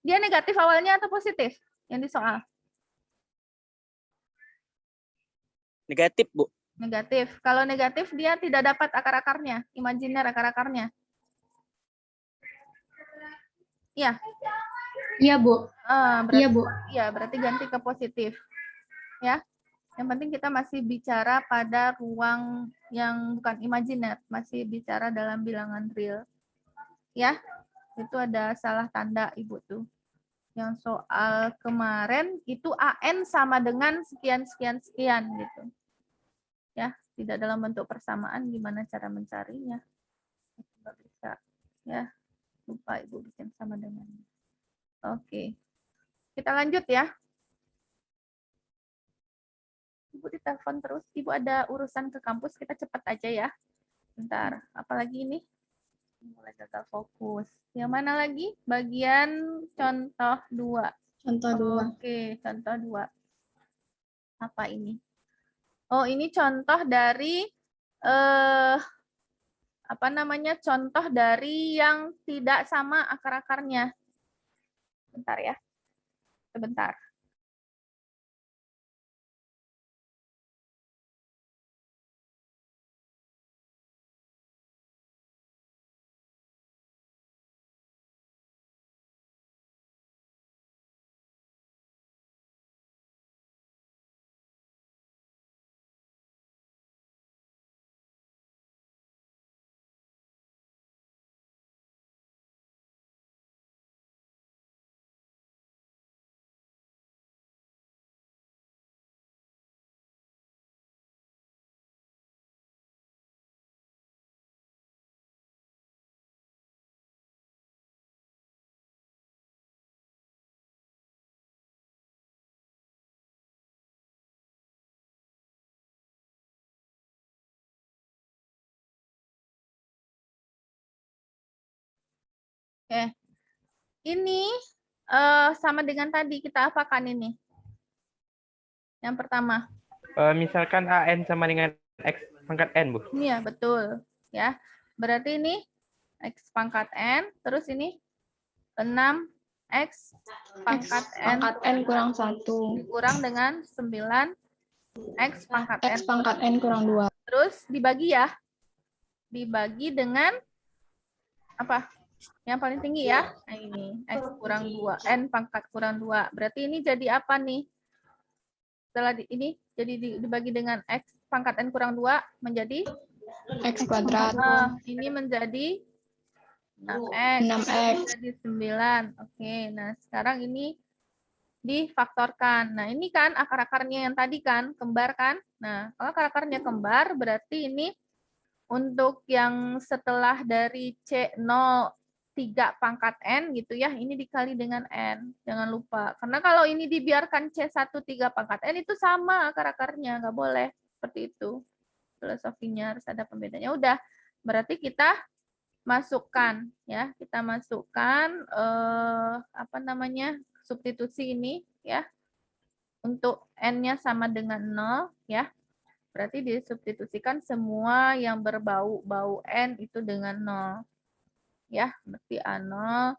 Speaker 1: Dia negatif awalnya atau positif yang di soal?
Speaker 5: Negatif, Bu.
Speaker 1: Negatif. Kalau negatif dia tidak dapat akar-akarnya, imajiner akar-akarnya. Iya.
Speaker 2: Iya, Bu. Iya, Bu.
Speaker 1: Iya, berarti ganti ke positif. Ya. Yang penting kita masih bicara pada ruang yang bukan imajiner, masih bicara dalam bilangan real. Ya. Itu ada salah tanda Ibu tuh. Yang soal kemarin itu AN sama dengan sekian gitu. Ya, tidak dalam bentuk persamaan, gimana cara mencarinya? Nggak bisa. Ya, lupa Ibu bikin sama dengannya. Oke. Kita lanjut ya. Ibu ditelepon terus. Ibu ada urusan ke kampus, kita cepat aja ya. Bentar, apalagi ini? Mulai gagal fokus. Yang mana lagi? Bagian contoh 2.
Speaker 2: Contoh 2.
Speaker 1: Oke, contoh 2. Apa ini? Oh, ini contoh dari contoh dari yang tidak sama akar-akarnya. Bentar ya. Sebentar. Oke. Ini sama dengan tadi, kita apakan ini? Yang pertama.
Speaker 6: Misalkan AN sama dengan X pangkat N, Bu.
Speaker 1: Iya, betul. Ya. Berarti ini X pangkat N, terus ini 6X pangkat N
Speaker 2: Pangkat N kurang 1.
Speaker 1: kurang dengan 9X pangkat N.
Speaker 2: X pangkat N kurang 2.
Speaker 1: Terus dibagi ya. Dibagi dengan apa? Yang paling tinggi ya. Nah, ini X kurang 2, N pangkat kurang 2. Berarti ini jadi apa nih? Setelah ini jadi dibagi dengan X pangkat N kurang 2 menjadi
Speaker 2: X kuadrat.
Speaker 1: Ini menjadi 6X.
Speaker 2: 6X.
Speaker 1: Jadi 9. Oke, nah sekarang ini difaktorkan. Nah, ini kan akar-akarnya yang tadi kan, kembar kan? Nah, kalau akar-akarnya kembar, berarti ini untuk yang setelah dari C0 3 pangkat N gitu ya, ini dikali dengan N. Jangan lupa. Karena kalau ini dibiarkan C1 3 pangkat N, itu sama akar-akarnya. Nggak boleh. Seperti itu. Filosofinya harus ada pembedanya. Udah, berarti kita masukkan ya, kita masukkan apa namanya, substitusi ini ya, untuk N-nya sama dengan 0 ya, berarti disubstitusikan semua yang berbau N itu dengan 0 ya, berarti A0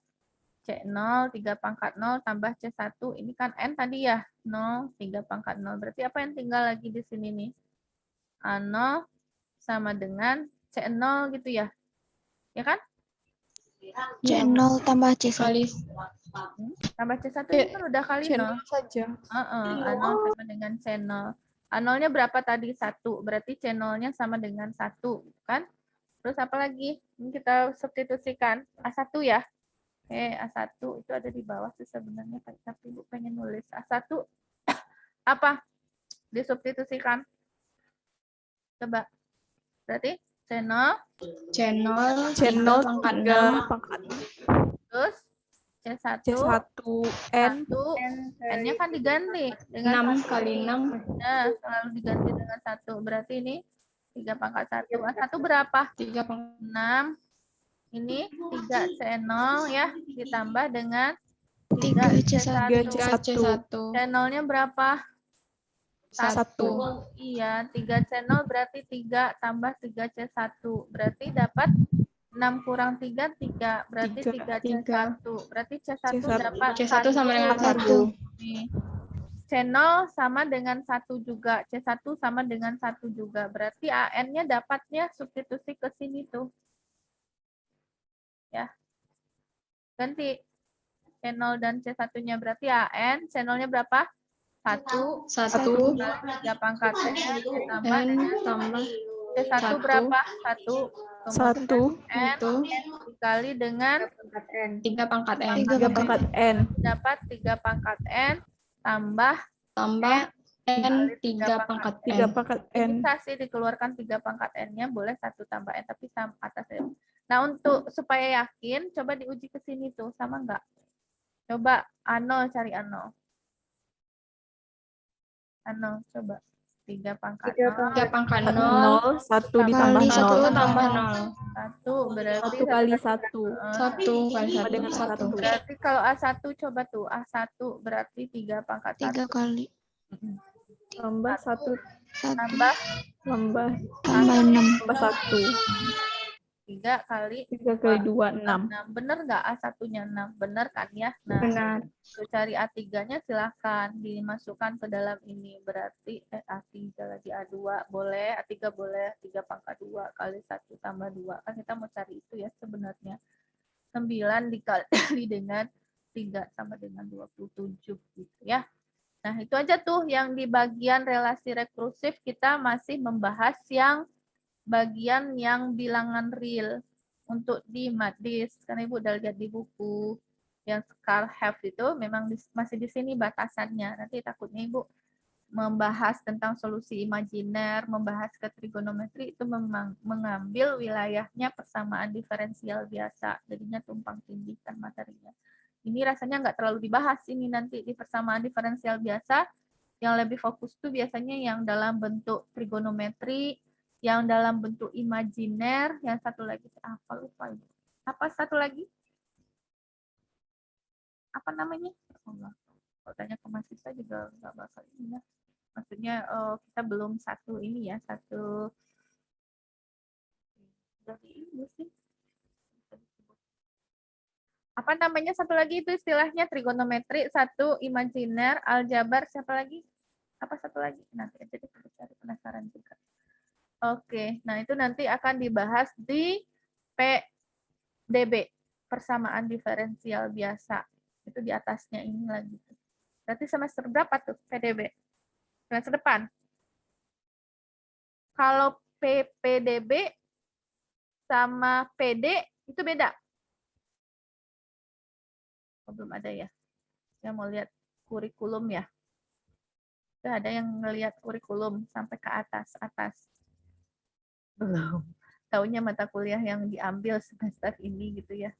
Speaker 1: C0 3 pangkat 0 tambah C1, ini kan N tadi ya, 0 3 pangkat 0, berarti apa yang tinggal lagi di sini nih, A0 sama dengan C0 gitu ya. Ya kan?
Speaker 2: C0 tambah C1.
Speaker 1: Tambah C1 ini kan udah kali 0.
Speaker 3: saja.
Speaker 1: A0 sama dengan C0. A0-nya berapa tadi? 1. Berarti C0-nya sama dengan 1. Kan? Terus apa lagi? Ini kita substitusikan. A1 ya. Oke, A1 itu ada di bawah sih sebenarnya. Tapi Ibu pengen nulis. A1 apa? Disubstitusikan. Coba. Berarti C0
Speaker 3: Channel
Speaker 2: pangkat
Speaker 3: 3 pangkat
Speaker 1: terus C1
Speaker 3: N
Speaker 1: 1, N-nya kan diganti dengan
Speaker 2: 6 kali 6.
Speaker 1: Nah, selalu diganti dengan 1. Berarti ini 3 pangkat 1. A1 berapa?
Speaker 2: 3 pangkat
Speaker 1: 6. Ini 3 C0 ya, ditambah dengan
Speaker 2: 3
Speaker 1: 3
Speaker 2: C1.
Speaker 1: C0-nya berapa?
Speaker 3: 1.
Speaker 1: Iya, 3 C0 berarti 3 tambah 3 C1. Berarti dapat 6 kurang 3, 3. Berarti 3 C1. Berarti C1 dapat
Speaker 2: C1 sama dengan 1.
Speaker 1: Nih. C0 sama dengan 1 juga. C1 sama dengan 1 juga. Berarti AN-nya dapatnya substitusi ke sini tuh. Ya. Ganti. C0 dan C1-nya berarti AN. C0-nya berapa? 1
Speaker 2: 1
Speaker 1: 3 pangkat N ditambah
Speaker 2: N
Speaker 1: dengan
Speaker 2: tambah
Speaker 1: C1 berapa? 1. Kemudian N dikali dengan
Speaker 2: 3 pangkat N.
Speaker 3: 3 pangkat N.
Speaker 1: dapat 3 pangkat N tambah
Speaker 2: N 3 pangkat N.
Speaker 3: 3 pangkat N.
Speaker 1: bisa sih dikeluarkan 3 pangkat N-nya, boleh 1 tambah N, tapi sama atasnya. Nah, untuk supaya yakin, coba diuji ke sini tuh, sama enggak? Coba A0, cari A0. A0, coba. 3 pangkat 0.
Speaker 2: 3 pangkat 0
Speaker 3: 0 1 ditambah
Speaker 2: 1
Speaker 3: 0.
Speaker 2: tambah
Speaker 1: 1
Speaker 2: 0.
Speaker 1: berarti
Speaker 3: 1 kali 1.
Speaker 2: 1 kali
Speaker 3: Sama dengan
Speaker 2: 1.
Speaker 3: 1.
Speaker 1: Berarti kalau A1 coba tuh, A1 berarti 3 pangkat 1.
Speaker 2: 3 kali
Speaker 3: Tambah 1.
Speaker 1: Tambah
Speaker 3: Tambah
Speaker 2: 6.
Speaker 3: tambah 1.
Speaker 1: 3 kali
Speaker 3: 3 kali 2, 6.
Speaker 1: 6. Bener nggak A1-nya 6? Bener kan ya? Nah,
Speaker 2: Benar.
Speaker 1: untuk cari A3-nya silahkan dimasukkan ke dalam ini. Berarti A3 lagi A2 boleh, A3 boleh, 3 pangkat 2 kali 1 tambah 2. Kan kita mau cari itu ya sebenarnya. 9 dikali dengan 3 sama dengan 27 gitu ya. Nah, itu aja tuh yang di bagian relasi rekursif kita masih membahas yang bagian yang bilangan real untuk di MATDIS. Karena Ibu udah lihat di buku yang Carl Have itu memang masih di sini batasannya. Nanti takutnya Ibu membahas tentang solusi imajiner, membahas ke trigonometri itu memang mengambil wilayahnya persamaan diferensial biasa. Jadinya tumpang tindih kan materinya. Ini rasanya nggak terlalu dibahas ini nanti di persamaan diferensial biasa. Yang lebih fokus tuh biasanya yang dalam bentuk trigonometri, yang dalam bentuk imajiner, yang satu lagi apa lupa Ibu. Apa satu lagi? Apa namanya? Allah. Kalau tanya ke mahasiswa juga nggak bakal ini ya. Maksudnya kita belum satu ini ya, satu dari ini sih. Apa namanya satu lagi itu istilahnya trigonometri, satu imajiner, aljabar, siapa lagi? Apa satu lagi? Nanti aja deh kita cari, penasaran juga. Oke, nah itu nanti akan dibahas di PDB, persamaan diferensial biasa. Itu di atasnya ini lagi. Berarti semester berapa tuh PDB? Semester depan. Kalau PDB sama PD itu beda. Oh, belum ada ya. Saya mau lihat kurikulum ya. Itu ada yang ngelihat kurikulum sampai ke atas. Belum. Taunya mata kuliah yang diambil semester ini gitu ya.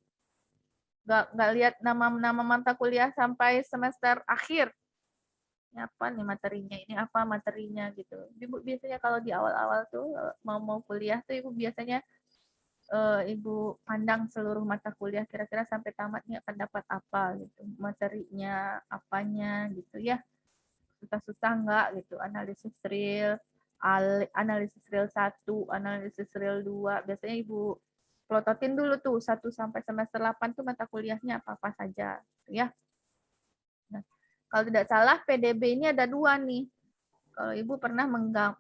Speaker 1: Nggak lihat nama mata kuliah sampai semester akhir. Ini apa nih materinya? Ini apa materinya gitu. Ibu biasanya kalau di awal-awal tuh mau kuliah tuh Ibu biasanya Ibu pandang seluruh mata kuliah kira-kira sampai tamatnya akan dapat apa gitu. Materinya apanya gitu ya. Susah-susah enggak gitu. Analisis real, analisis real 1, analisis real 2. Biasanya Ibu plototin dulu tuh 1 sampai semester 8 tuh mata kuliahnya apa-apa saja gitu ya. Nah, kalau tidak salah PDB ini ada 2 nih. Kalau Ibu pernah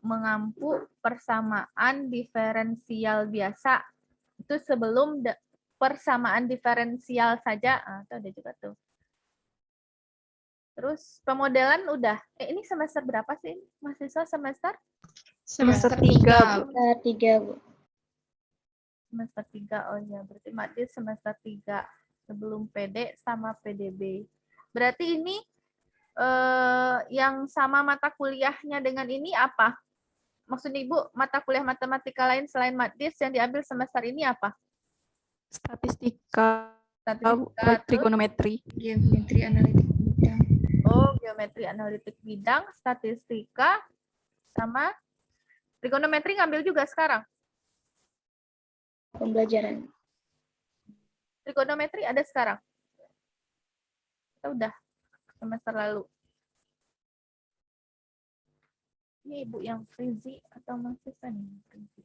Speaker 1: mengampu persamaan diferensial biasa, itu sebelum persamaan diferensial saja, itu ada juga tuh. Terus pemodelan udah. Ini semester berapa sih? Mahasiswa semester?
Speaker 3: Semester 3, Bu.
Speaker 2: 3, Bu.
Speaker 1: Semester 3, oh ya. Berarti Madis semester 3. Sebelum PD sama PDB. Berarti ini yang sama mata kuliahnya dengan ini apa? Maksud Ibu, mata kuliah matematika lain selain Madis yang diambil semester ini apa?
Speaker 3: Statistika,
Speaker 1: Statistika,
Speaker 3: trigonometri.
Speaker 2: Geometri analitik bidang.
Speaker 1: Oh, geometri analitik bidang, statistika, sama trigonometri ngambil juga sekarang.
Speaker 2: Pembelajaran.
Speaker 1: Trigonometri ada sekarang. Kita udah semester lalu. Ini Ibu yang Frizi atau mahasiswa nih? Frizi.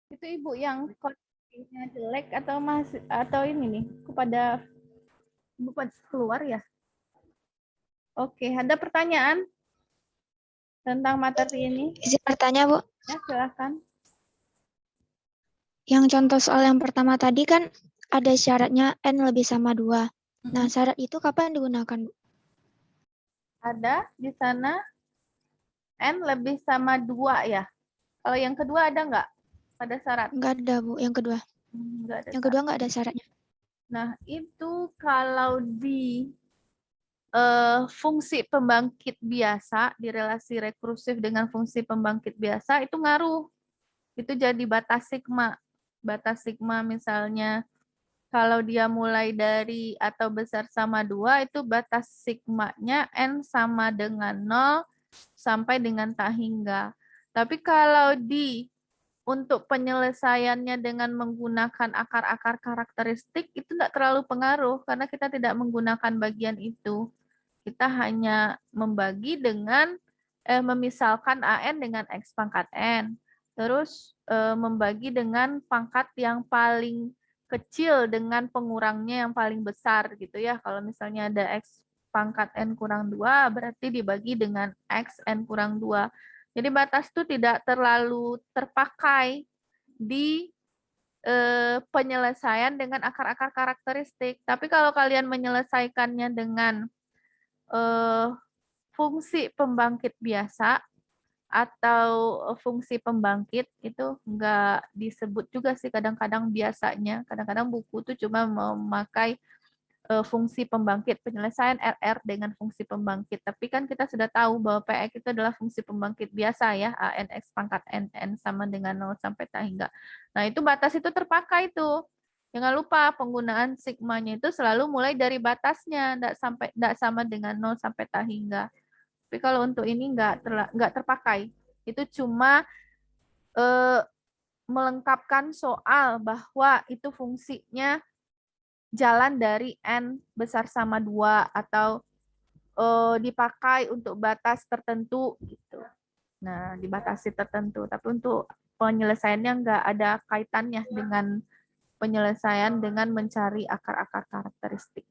Speaker 1: Itu Ibu yang koneksinya jelek atau ini nih kepada Ibu keluar ya? Oke, ada pertanyaan tentang materi ini?
Speaker 8: Izin bertanya, Bu.
Speaker 1: Ya, silakan.
Speaker 8: Yang contoh soal yang pertama tadi kan ada syaratnya N lebih sama 2. Nah, syarat itu kapan digunakan, Bu?
Speaker 1: Ada di sana N lebih sama 2 ya. Kalau yang kedua ada nggak? Ada syarat?
Speaker 8: Nggak ada, Bu. Yang kedua.
Speaker 1: Nggak ada
Speaker 8: Yang kedua nggak ada syaratnya.
Speaker 1: Nah, itu kalau di fungsi pembangkit biasa, di relasi rekursif dengan fungsi pembangkit biasa, itu ngaruh. Itu jadi batas sigma. Batas sigma misalnya, kalau dia mulai dari atau besar sama 2, itu batas sigmanya N sama dengan 0 sampai dengan tak hingga. Tapi kalau di untuk penyelesaiannya dengan menggunakan akar-akar karakteristik itu tidak terlalu pengaruh karena kita tidak menggunakan bagian itu. Kita hanya membagi dengan memisalkan AN dengan X pangkat N. Terus membagi dengan pangkat yang paling kecil dengan pengurangnya yang paling besar gitu ya. Kalau misalnya ada X pangkat N kurang 2 berarti dibagi dengan X N kurang 2. Jadi batas itu tidak terlalu terpakai di penyelesaian dengan akar-akar karakteristik. Tapi kalau kalian menyelesaikannya dengan fungsi pembangkit biasa atau fungsi pembangkit itu enggak disebut juga sih kadang-kadang biasanya. Kadang-kadang buku itu cuma memakai fungsi pembangkit, penyelesaian RR dengan fungsi pembangkit. Tapi kan kita sudah tahu bahwa PX itu adalah fungsi pembangkit biasa ya, ANX pangkat NN sama dengan 0 sampai tak hingga. Nah, itu batas itu terpakai tuh. Jangan lupa penggunaan sigmanya itu selalu mulai dari batasnya, enggak sama dengan 0 sampai tak hingga. Tapi kalau untuk ini enggak terpakai. Itu cuma melengkapkan soal bahwa itu fungsinya jalan dari N besar sama 2 atau dipakai untuk batas tertentu gitu. Nah, dibatasi tertentu. Tapi untuk penyelesaiannya nggak ada kaitannya dengan penyelesaian dengan mencari akar-akar karakteristik.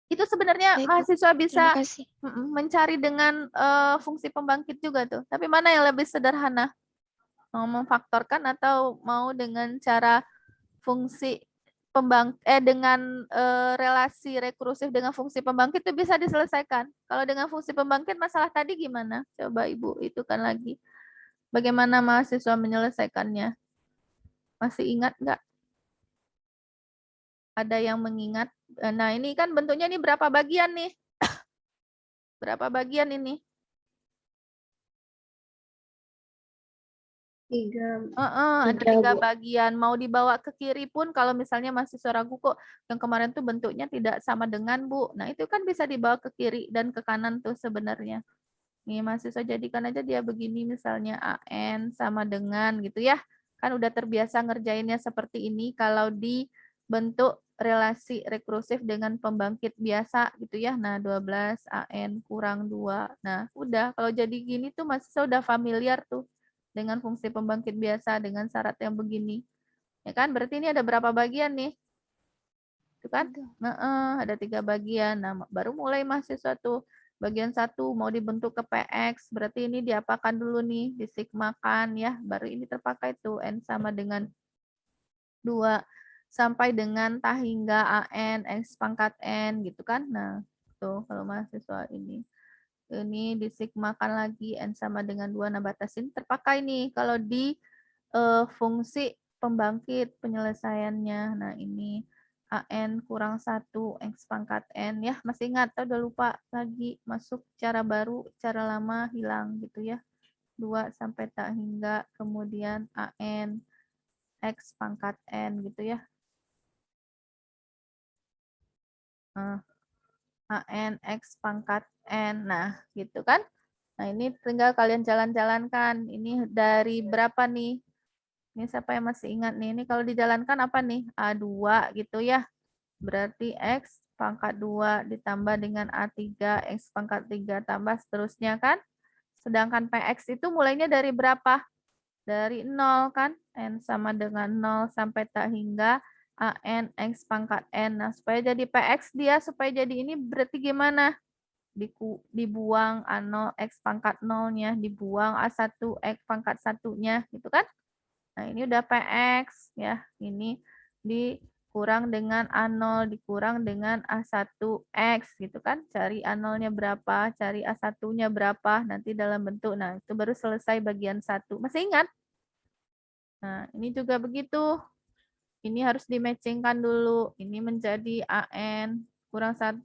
Speaker 1: Itu sebenarnya
Speaker 8: Baik, Bu.
Speaker 1: mahasiswa bisa
Speaker 8: Terima kasih.
Speaker 1: mencari dengan fungsi pembangkit juga tuh. Tapi mana yang lebih sederhana? Mau memfaktorkan atau mau dengan cara fungsi dengan relasi rekursif dengan fungsi pembangkit itu bisa diselesaikan. Kalau dengan fungsi pembangkit masalah tadi gimana? Coba Ibu itu kan lagi. Bagaimana mahasiswa menyelesaikannya? Masih ingat nggak? Ada yang mengingat? Nah ini kan bentuknya ini berapa bagian nih? Berapa bagian ini?
Speaker 2: 3.
Speaker 1: Ada
Speaker 2: Tiga,
Speaker 1: 3
Speaker 2: Bu.
Speaker 1: bagian. Mau dibawa ke kiri pun kalau misalnya mahasiswa ragu kok yang kemarin tuh bentuknya tidak sama dengan Bu. Nah itu kan bisa dibawa ke kiri dan ke kanan tuh sebenarnya. Nih mahasiswa jadikan aja dia begini misalnya AN sama dengan gitu ya. Kan udah terbiasa ngerjainnya seperti ini kalau dibentuk relasi rekursif dengan pembangkit biasa gitu ya. Nah 12 AN kurang 2. Nah udah kalau jadi gini tuh mahasiswa udah familiar tuh dengan fungsi pembangkit biasa dengan syarat yang begini. Ya kan? Berarti ini ada berapa bagian nih? Itu kan? Nah, ada 3 bagian. Nah, baru mulai mahasiswa tuh. Bagian 1 mau dibentuk ke PX, berarti ini diapakan dulu nih? Disigmakan ya. Baru ini terpakai tuh N sama dengan 2 sampai dengan tak hingga AN X pangkat N gitu kan. Nah, tuh kalau mahasiswa ini disigmakan lagi N sama dengan 2. Nah, batas ini terpakai nih kalau di fungsi pembangkit penyelesaiannya. Nah, ini AN kurang 1 X pangkat N ya. Masih ingat atau udah lupa lagi? Masuk cara baru, cara lama hilang gitu ya. 2 sampai tak hingga kemudian AN X pangkat N gitu ya. AN X pangkat N. Nah, gitu kan. Nah, ini tinggal kalian jalan-jalankan. Ini dari berapa nih? Ini siapa yang masih ingat nih? Ini kalau dijalankan apa nih? A2 gitu ya. Berarti X pangkat 2 ditambah dengan A3, X pangkat 3 tambah seterusnya kan. Sedangkan PX itu mulainya dari berapa? Dari 0 kan. N sama dengan 0 sampai tak hingga AN X pangkat N. Nah, supaya jadi PX dia, supaya jadi ini berarti gimana? Dibuang A0 X pangkat 0-nya, dibuang A1 X pangkat 1-nya, gitu kan? Nah, ini udah PX, ya. Ini dikurang dengan A0, dikurang dengan A1X, gitu kan? Cari A0-nya berapa, cari A1-nya berapa, nanti dalam bentuk. Nah, itu baru selesai bagian 1. Masih ingat? Nah, ini juga begitu. Ini harus di-matchingkan dulu. Ini menjadi AN kurang 1,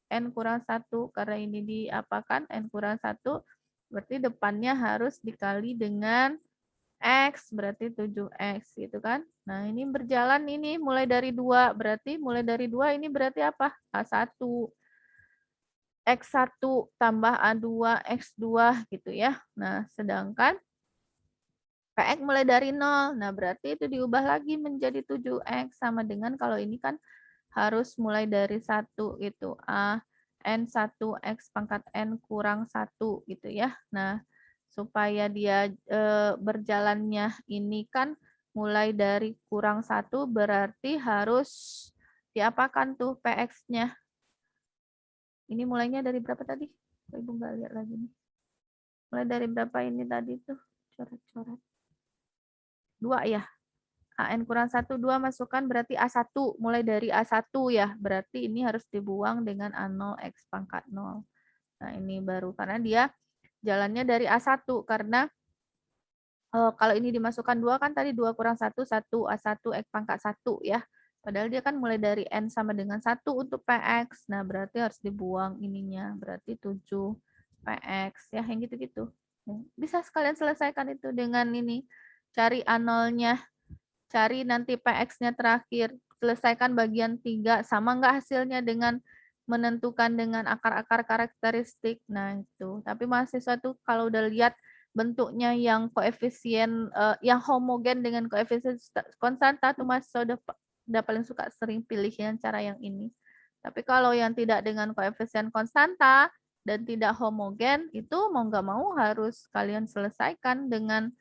Speaker 1: N kurang 1. Karena ini diapakan? N kurang 1. Berarti depannya harus dikali dengan X. Berarti 7X gitu kan. Nah ini berjalan ini mulai dari 2. Berarti mulai dari 2 ini berarti apa? A1. X1 tambah A2, X2 gitu ya. Nah sedangkan PX mulai dari 0. Nah, berarti itu diubah lagi menjadi 7X. Sama dengan kalau ini kan harus mulai dari 1 gitu. N1X pangkat N kurang 1 gitu ya. Nah, supaya dia berjalannya ini kan mulai dari kurang 1 berarti harus diapakan tuh PX-nya. Ini mulainya dari berapa tadi? Ibu nggak lihat lagi nih. Mulai dari berapa ini tadi tuh? Coret-coret. 2 ya. AN kurang 1, 2 masukkan berarti A1. Mulai dari A1 ya. Berarti ini harus dibuang dengan A0 X pangkat 0. Nah ini baru karena dia jalannya dari A1. Karena kalau ini dimasukkan 2 kan tadi 2 kurang 1, 1 A1 X pangkat 1 ya. Padahal dia kan mulai dari N sama dengan 1 untuk PX. Nah berarti harus dibuang ininya. Berarti 7 PX ya yang gitu-gitu. Bisa sekalian selesaikan itu dengan ini. Cari A0-nya. Cari nanti PX-nya terakhir. Selesaikan bagian 3. Sama nggak hasilnya dengan menentukan dengan akar-akar karakteristik. Nah itu. Tapi mahasiswa tuh kalau udah lihat bentuknya yang koefisien, yang homogen dengan koefisien konstanta tuh mahasiswa udah paling suka sering pilih yang cara yang ini. Tapi kalau yang tidak dengan koefisien konstanta dan tidak homogen, itu mau nggak mau harus kalian selesaikan dengan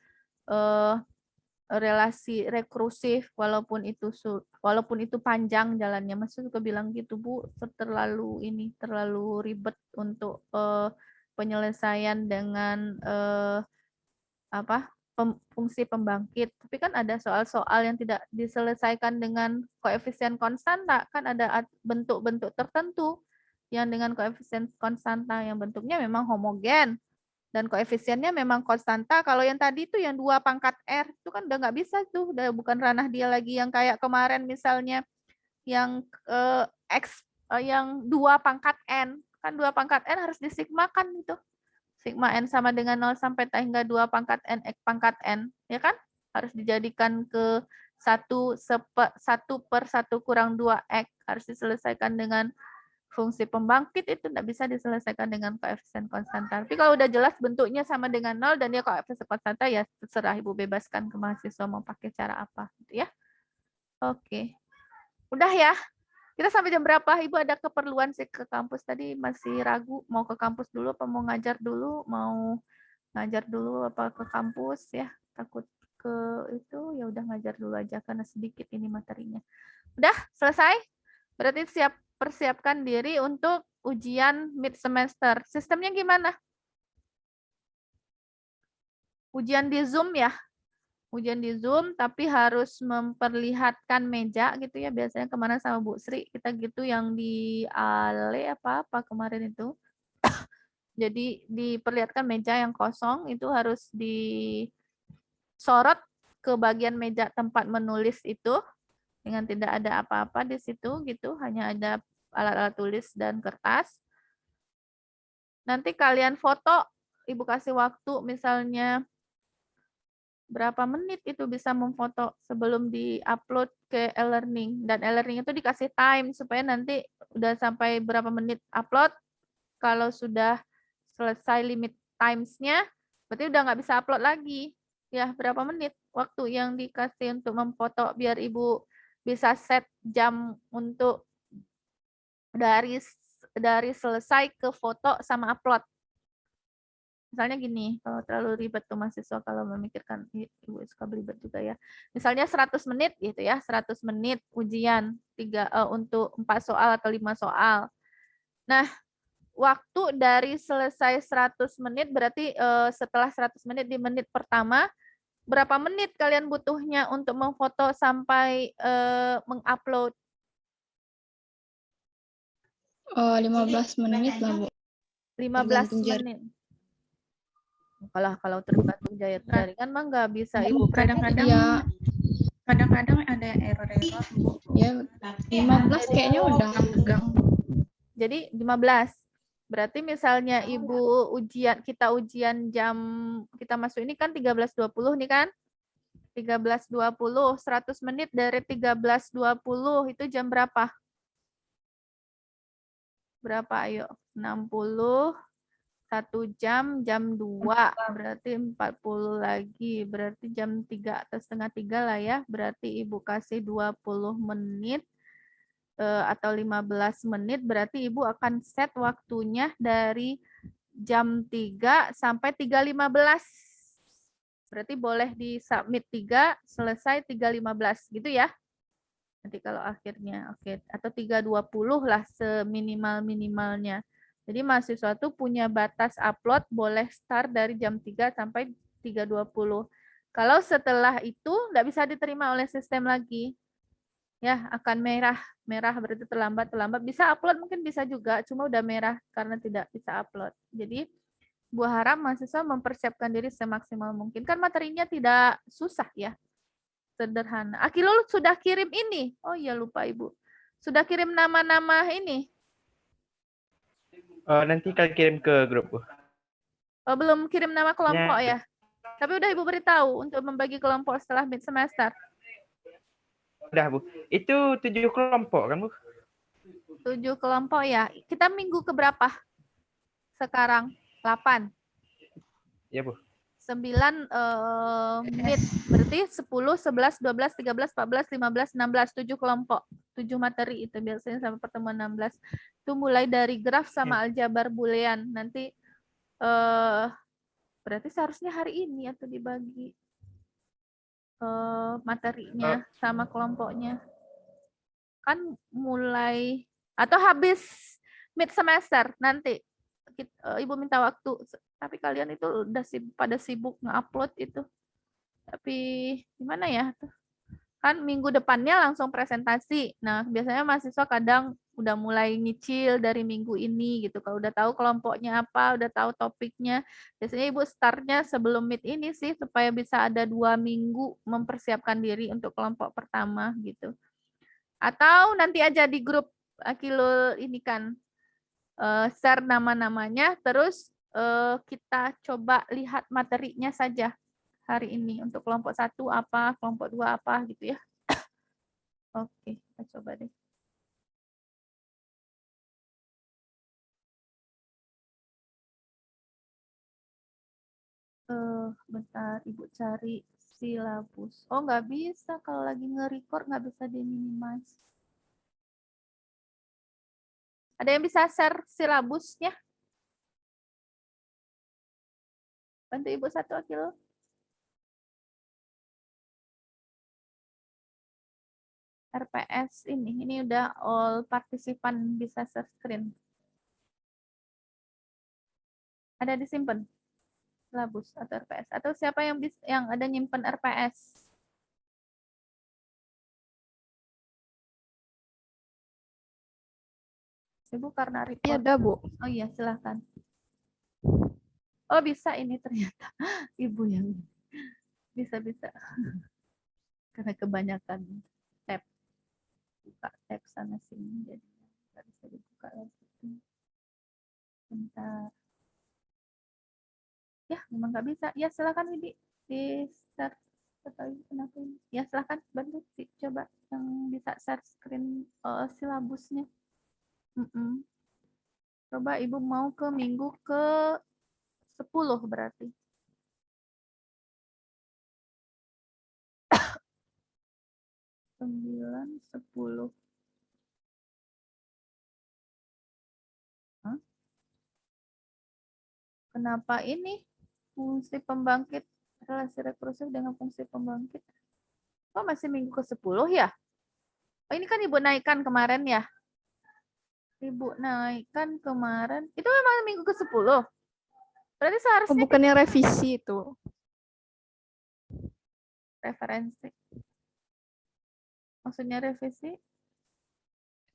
Speaker 1: relasi rekursif walaupun itu panjang jalannya. Maksudnya juga bilang gitu Bu, terlalu ribet untuk penyelesaian dengan fungsi pembangkit. Tapi kan ada soal-soal yang tidak diselesaikan dengan koefisien konstanta, kan ada bentuk-bentuk tertentu yang dengan koefisien konstanta yang bentuknya memang homogen dan koefisiennya memang konstanta. Kalau yang tadi itu yang 2 pangkat R itu kan udah nggak bisa tuh, udah bukan ranah dia lagi. Yang kayak kemarin misalnya yang X yang 2 pangkat N, kan 2 pangkat N harus disigmakan itu. Sigma N sama dengan 0 sampai hingga 2 pangkat N X pangkat N, ya kan? Harus dijadikan ke 1/1 kurang 2X, harus diselesaikan dengan fungsi pembangkit, itu tidak bisa diselesaikan dengan koefisien konstanta. Tapi kalau udah jelas bentuknya sama dengan 0 dan dia koefisien konstanta, ya terserah Ibu bebaskan ke mahasiswa mau pakai cara apa. Gitu ya. Oke. Udah ya? Kita sampai jam berapa? Ibu ada keperluan sih ke kampus tadi, masih ragu mau ke kampus dulu apa mau ngajar dulu, mau ngajar dulu apa ke kampus ya, takut ke itu ya udah ngajar dulu aja karena sedikit ini materinya. Udah selesai? Berarti persiapkan diri untuk ujian mid semester. Sistemnya gimana? Ujian di Zoom ya? Ujian di Zoom, tapi harus memperlihatkan meja gitu ya. Biasanya kemana sama Bu Sri, kita gitu yang di Ale apa kemarin itu. Jadi diperlihatkan meja yang kosong, itu harus disorot ke bagian meja tempat menulis itu, dengan tidak ada apa-apa di situ gitu, hanya ada alat-alat tulis dan kertas. Nanti kalian foto, Ibu kasih waktu misalnya berapa menit itu bisa memfoto sebelum di-upload ke e-learning. Dan e-learning itu dikasih time supaya nanti udah sampai berapa menit upload. Kalau sudah selesai limit times-nya, berarti udah nggak bisa upload lagi. Ya, berapa menit waktu yang dikasih untuk memfoto biar Ibu bisa set jam untuk dari selesai ke foto sama upload. Misalnya gini, kalau terlalu ribet tuh mahasiswa kalau memikirkan, Ibu suka beribet juga ya. Misalnya 100 menit gitu ya, 100 menit ujian untuk 4 soal atau 5 soal. Nah, waktu dari selesai 100 menit berarti setelah 100 menit di menit pertama, berapa menit kalian butuhnya untuk memfoto sampai mengupload?
Speaker 2: 15 menit lah, Bu.
Speaker 1: 15 menit. Kalau tergantung jaringan mah nggak bisa Ibu
Speaker 9: kadang-kadang
Speaker 2: Ya,
Speaker 9: kadang-kadang ada error-error Bu.
Speaker 2: ya 15 kayaknya udah
Speaker 9: pegang.
Speaker 1: Jadi 15. Berarti misalnya Ibu kita ujian jam, kita masuk ini kan 13.20 nih kan? 13.20, 100 menit dari 13.20 itu jam berapa? Berapa ayo? 60 1 jam, jam 2, berarti 40 lagi. Berarti jam 3 atau setengah 3 lah ya. Berarti Ibu kasih 20 menit atau 15 menit. Berarti Ibu akan set waktunya dari jam 3 sampai 3.15. Berarti boleh di submit 3, selesai 3.15 gitu ya. Nanti kalau akhirnya, oke, atau 3.20 lah seminimal-minimalnya. Jadi mahasiswa tuh punya batas upload boleh start dari jam 3 sampai 3.20. Kalau setelah itu nggak bisa diterima oleh sistem lagi. Ya, akan merah. Merah berarti terlambat. Bisa upload mungkin bisa juga, cuma udah merah karena tidak bisa upload. Jadi Bu harap mahasiswa mempersiapkan diri semaksimal mungkin. Kan materinya tidak susah ya. Sederhana. Akilul sudah kirim ini. Oh iya lupa Ibu. Sudah kirim nama-nama ini.
Speaker 6: Nanti kalian kirim ke grup, Bu.
Speaker 1: Oh, belum kirim nama kelompok
Speaker 6: Ya.
Speaker 1: ya. Tapi udah Ibu beritahu untuk membagi kelompok setelah mid semester.
Speaker 6: Udah, Bu. Itu 7 kelompok kan, Bu?
Speaker 1: 7 kelompok ya. Kita minggu keberapa? Sekarang 8.
Speaker 6: Ya, Bu.
Speaker 1: 9 mid. Berarti 10, 11, 12, 13, 14, 15, 16. 7 kelompok. 7 materi itu biasanya sampai pertemuan 16. Itu mulai dari graf sama aljabar boolean. Nanti berarti seharusnya hari ini atau dibagi materinya sama kelompoknya. Kan mulai atau habis mid semester nanti Ibu minta waktu. Tapi kalian itu udah pada sibuk nge-upload itu. Tapi gimana ya? Kan minggu depannya langsung presentasi. Nah, biasanya mahasiswa kadang udah mulai nyicil dari minggu ini gitu. Kalau udah tahu kelompoknya apa, udah tahu topiknya. Biasanya Ibu startnya sebelum mid ini sih, supaya bisa ada 2 minggu mempersiapkan diri untuk kelompok pertama gitu. Atau nanti aja di grup Akilul ini kan, share nama-namanya, terus kita coba lihat materinya saja hari ini. Untuk kelompok 1 apa, kelompok 2 apa gitu ya. Oke, kita coba deh. Bentar, Ibu cari silabus. Oh, nggak bisa. Kalau lagi nge-record nggak bisa di-minimize. Ada yang bisa share silabusnya? Bantu Ibu satu, Akil. RPS ini udah all partisipan bisa share screen. Ada disimpan silabus atau RPS, atau siapa yang ada nyimpen RPS? Ibu karena report.
Speaker 3: Iya ada, Bu.
Speaker 1: Oh iya, silahkan. Oh bisa ini ternyata Ibu yang bisa. Karena kebanyakan tab. Buka tab sana sini jadi nggak bisa dibuka lagi. Bentar. Ya, memang nggak bisa. Ya, silakan Widi di share. Kenapa ini? Ya, silakan bantu coba yang bisa share screen silabusnya. Coba Ibu mau ke minggu ke 10 berarti. Sembilan, 10. Hah? Kenapa ini fungsi pembangkit relasi rekursif dengan fungsi pembangkit? Oh, masih minggu ke 10 ya? Oh, ini kan Ibu naikkan kemarin ya? Ibu naikkan kemarin. Itu memang minggu ke 10. Berarti seharusnya
Speaker 3: Bukannya revisi itu.
Speaker 1: referensi. Maksudnya revisi?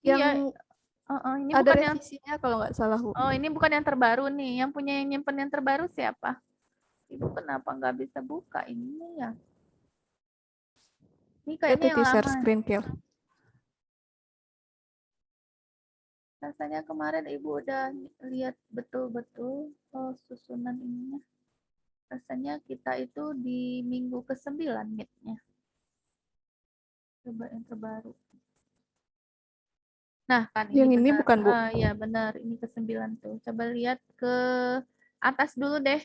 Speaker 3: Yang
Speaker 1: Iya. Ini
Speaker 3: ada
Speaker 1: bukan yang
Speaker 3: revisinya kalau nggak salah, Bu.
Speaker 1: Oh, ini bukan yang terbaru nih. Yang punya yang nyimpen yang terbaru siapa? Ibu kenapa nggak bisa buka ini ya? Ini kayaknya yang
Speaker 3: share
Speaker 1: lama.
Speaker 3: screen, Kil.
Speaker 1: Rasanya kemarin Ibu udah lihat betul-betul susunan ininya. Rasanya kita itu di minggu ke-9 midnya. Coba yang terbaru. Nah, kan
Speaker 3: yang
Speaker 1: ini
Speaker 3: ini
Speaker 1: benar.
Speaker 3: bukan, Bu.
Speaker 1: Iya, benar. Ini ke-9 tuh. Coba lihat ke atas dulu deh.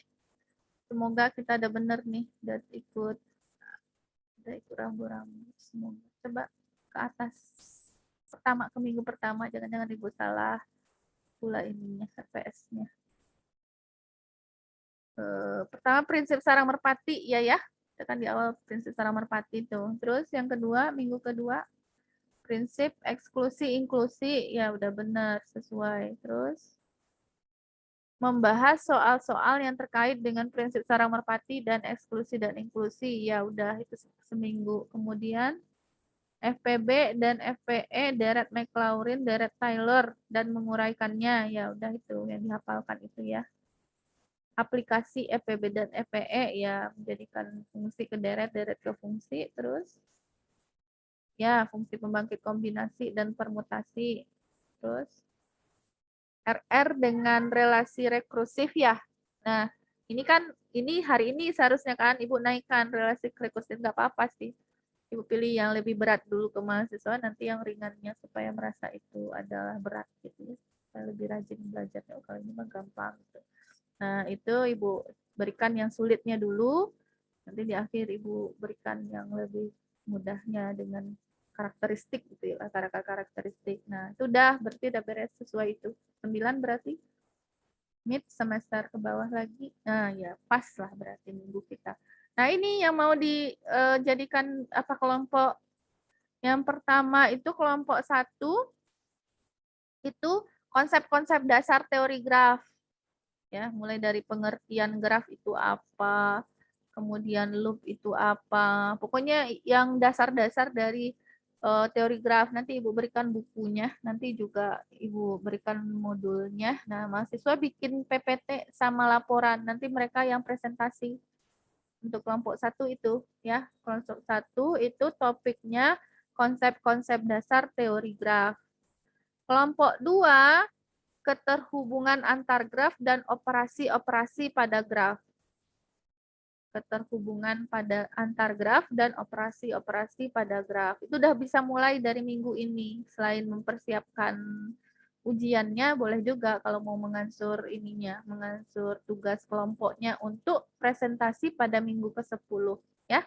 Speaker 1: Semoga kita ada bener nih, dan ikut rambu-rambu. Semoga. Coba ke atas. Pertama, ke minggu pertama, jangan-jangan Ibu salah pula ininya, RPS-nya. Pertama, prinsip sarang merpati, ya. Kita kan di awal prinsip sarang merpati itu. Terus yang kedua, minggu kedua, prinsip eksklusi inklusi, ya udah benar, sesuai. Terus membahas soal-soal yang terkait dengan prinsip sarang merpati dan eksklusi dan inklusi, ya udah itu seminggu. Kemudian FPB dan FPE, deret Maclaurin, deret Taylor, dan menguraikannya, ya udah itu yang dihafalkan itu ya. Aplikasi FPB dan FPE, ya menjadikan fungsi ke deret, deret ke fungsi, terus ya fungsi pembangkit kombinasi dan permutasi, terus RR dengan relasi rekursif ya. Nah, ini hari ini seharusnya kan Ibu naikkan relasi rekursif, nggak apa-apa sih. Ibu pilih yang lebih berat dulu ke mahasiswa, nanti yang ringannya supaya merasa itu adalah berat gitu ya. Supaya lebih rajin belajarnya. Oh, kalau ini mah gampang gitu. Nah, itu Ibu berikan yang sulitnya dulu, nanti di akhir Ibu berikan yang lebih mudahnya dengan karakteristik gitu ya, karakteristik. Nah, itu berarti udah beres sesuai itu. 9 berarti mid semester ke bawah lagi. Nah, ya pas lah berarti minggu kita. Nah, ini yang mau dijadikan apa kelompok yang pertama itu kelompok 1 itu konsep-konsep dasar teori graf. Ya, mulai dari pengertian graf itu apa, kemudian loop itu apa. Pokoknya yang dasar-dasar dari teori graf. Nanti Ibu berikan bukunya, nanti juga Ibu berikan modulnya. Nah, mahasiswa bikin PPT sama laporan, nanti mereka yang presentasi. Untuk kelompok 1 itu ya, kelompok 1 itu topiknya konsep-konsep dasar teori graf. Kelompok 2 keterhubungan antar graf dan operasi-operasi pada graf. Keterhubungan pada antar graf dan operasi-operasi pada graf. Itu udah bisa mulai dari minggu ini. Selain mempersiapkan ujiannya, boleh juga kalau mau mengansur mengansur tugas kelompoknya untuk presentasi pada minggu ke-10. Ya.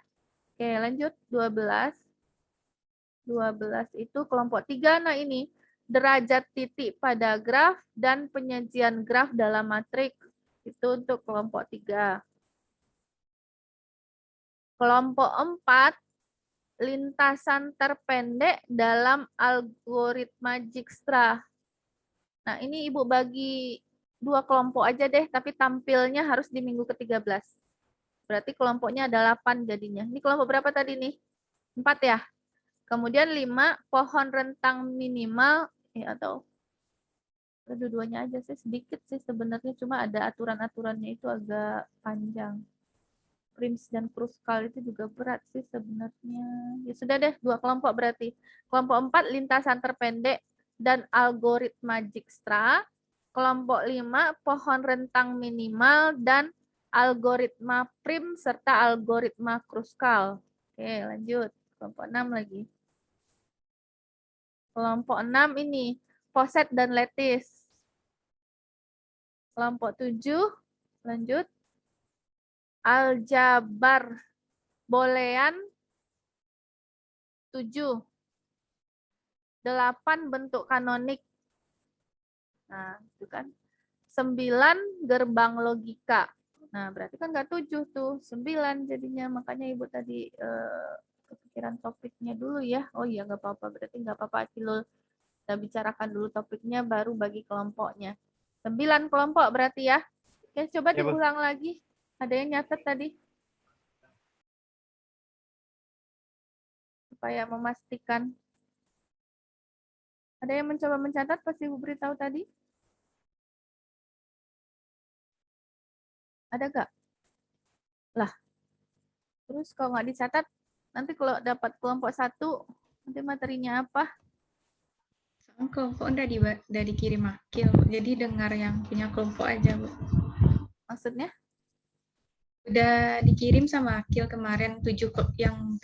Speaker 1: Oke, lanjut 12. 12 itu kelompok 3. Nah, ini derajat titik pada graf dan penyajian graf dalam matriks. Itu untuk kelompok 3. Kelompok 4, lintasan terpendek dalam algoritma Dijkstra. Nah, ini Ibu bagi 2 kelompok aja deh, tapi tampilnya harus di minggu ke-13. Berarti kelompoknya ada 8 jadinya. Ini kelompok berapa tadi nih? 4 ya? Kemudian 5, pohon rentang minimal, atau dua-duanya aja sih, sedikit sih sebenarnya, cuma ada aturan-aturannya itu agak panjang. Prims dan Kruskal itu juga berat sih sebenarnya. Ya sudah deh, 2 kelompok berarti. Kelompok 4, lintasan terpendek dan algoritma Dijkstra. Kelompok 5, pohon rentang minimal dan algoritma prim serta algoritma Kruskal. Oke, lanjut. Kelompok 6 lagi. Kelompok 6 ini, Poset dan Lattice. Kelompok 7, lanjut. Aljabar Boolean 7. 8 bentuk kanonik. Nah, itu kan. 9 gerbang logika. Nah, berarti kan nggak 7 tuh, 9 jadinya. Makanya Ibu tadi kepikiran topiknya dulu ya. Oh iya, nggak apa-apa. Berarti nggak apa-apa, Cilul. Kita bicarakan dulu topiknya, baru bagi kelompoknya. 9 kelompok berarti ya. Oke, coba
Speaker 6: Ya, Bu.
Speaker 1: diulang lagi. Ada yang nyatet tadi? Supaya memastikan. Ada yang mencoba mencatat pas Ibu beritahu tadi? Ada nggak? Lah, terus kalau nggak dicatat, nanti kalau dapat kelompok 1, nanti materinya apa?
Speaker 9: Kelompok udah dikirim akil, jadi dengar yang punya kelompok aja, Bu.
Speaker 1: Maksudnya?
Speaker 9: Udah dikirim sama akil kemarin 7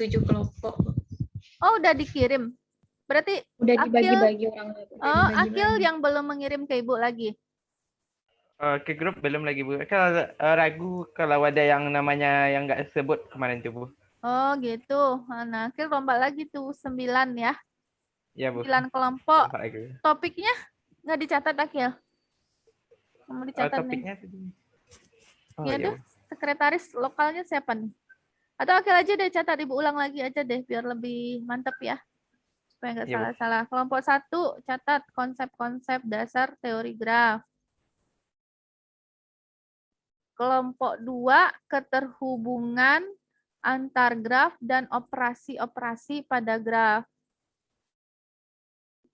Speaker 9: kelompok, Bu.
Speaker 1: Oh, udah dikirim. Berarti
Speaker 2: Udah
Speaker 1: Akil,
Speaker 2: dibagi-bagi orang.
Speaker 1: Akil yang belum mengirim ke Ibu lagi.
Speaker 6: Ke grup belum lagi Bu. Kalau ragu kalau ada yang namanya yang nggak sebut kemarin tuh Bu.
Speaker 1: Oh gitu. Nah, Akil rombak lagi tuh 9 ya.
Speaker 6: Iya Bu.
Speaker 1: 9 kelompok.
Speaker 6: Rombak lagi.
Speaker 1: Topiknya nggak dicatat Akil? Mau dicatat nih.
Speaker 6: Topiknya tadi. Oh
Speaker 1: Ya
Speaker 6: iya
Speaker 1: deh,
Speaker 6: Bu.
Speaker 1: sekretaris lokalnya siapa nih? Atau Akil aja deh catat, Ibu ulang lagi aja deh biar lebih mantep ya. Supaya nggak
Speaker 6: Iya, Bu.
Speaker 1: salah-salah. Kelompok 1 catat konsep-konsep dasar teori graf. Kelompok 2 keterhubungan antar graf dan operasi-operasi pada graf.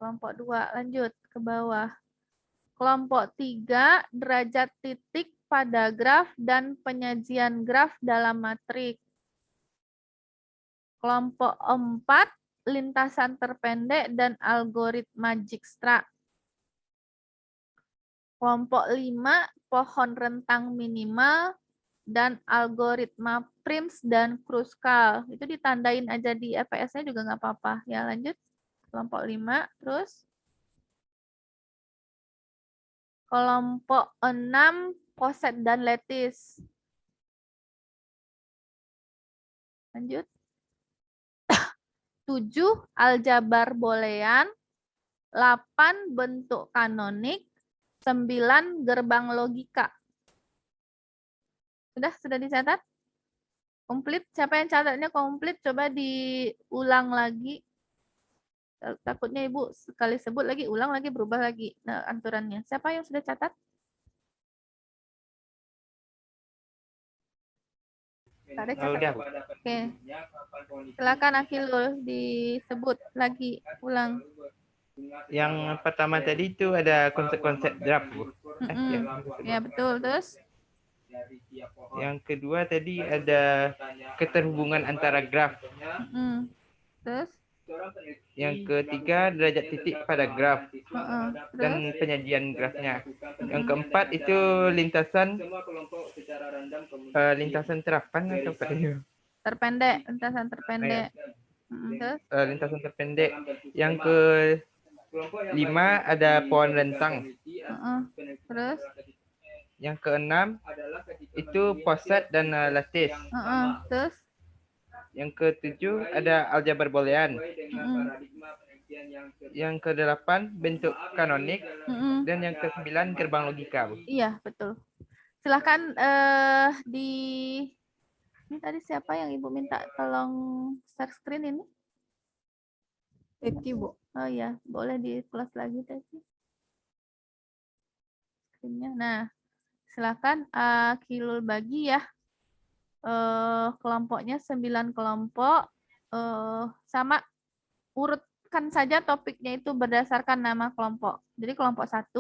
Speaker 1: Kelompok 2 lanjut ke bawah. Kelompok 3 derajat titik pada graf dan penyajian graf dalam matriks. Kelompok 4 lintasan terpendek dan algoritma Dijkstra. Kelompok 5 pohon rentang minimal dan algoritma Prim's dan Kruskal. Itu ditandain aja di EPS-nya juga nggak apa-apa. Ya lanjut. Kelompok 5. Terus kelompok 6 Poset dan Lattice. Lanjut. 7 aljabar boolean. 8 bentuk kanonik. 9 gerbang logika. Sudah dicatat? Komplit. Siapa yang catatnya komplit? Coba diulang lagi. Takutnya Ibu sekali sebut lagi, ulang lagi, berubah lagi aturannya. Siapa yang sudah catat? Tak ada catat.
Speaker 6: Udah Bu.
Speaker 1: Oke. Silakan Akilul disebut lagi, ulang.
Speaker 6: Yang pertama tadi itu ada konsep-konsep draft Bu.
Speaker 1: Ya betul. Terus?
Speaker 6: Yang kedua tadi ada keterhubungan antara graf.
Speaker 1: Terus?
Speaker 6: Yang ketiga derajat titik pada graf
Speaker 1: Terus?
Speaker 6: dan penyajian grafnya. Yang keempat itu lintasan terapan atau apa tadi?
Speaker 1: Terpendek, lintasan terpendek. Terus?
Speaker 6: Lintasan terpendek. Yang kelima ada pohon rentang.
Speaker 1: Terus?
Speaker 6: Yang keenam itu poset dan lattice.
Speaker 1: Terus?
Speaker 6: Yang ketujuh ada aljabar boolean. Yang kedelapan bentuk kanonik dan yang kesembilan gerbang logika Bu.
Speaker 1: Iya betul. Silahkan ini tadi siapa yang Ibu minta tolong share screen ini?
Speaker 3: Eki, Bu.
Speaker 1: Oh iya, boleh di close lagi tadi. Screen-nya. Nah, silakan Akilul bagi ya. Kelompoknya 9 kelompok. Sama urutkan saja topiknya itu berdasarkan nama kelompok. Jadi kelompok 1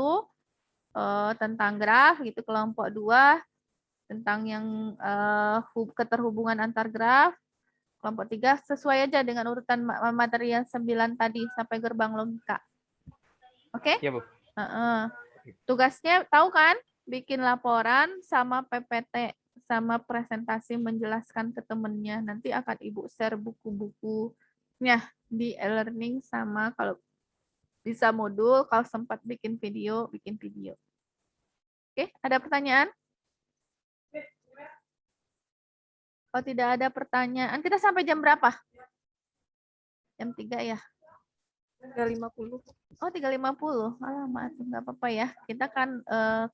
Speaker 1: tentang graf gitu, kelompok 2 tentang yang keterhubungan antar graf, kelompok 3 sesuai aja dengan urutan materi yang 9 tadi sampai gerbang logika. Oke?
Speaker 6: Ya, Bu.
Speaker 1: Tugasnya tahu kan? Bikin laporan sama PPT sama presentasi menjelaskan ke temennya. Nanti akan Ibu share buku-bukunya di e-learning sama kalau bisa modul, kalau sempat bikin video, bikin video. Oke, ada pertanyaan? Kalau tidak ada pertanyaan, kita sampai jam berapa? Jam 3 ya?
Speaker 3: 3.50.
Speaker 1: Oh, 3.50. Alamak, nggak apa-apa ya. Kita kan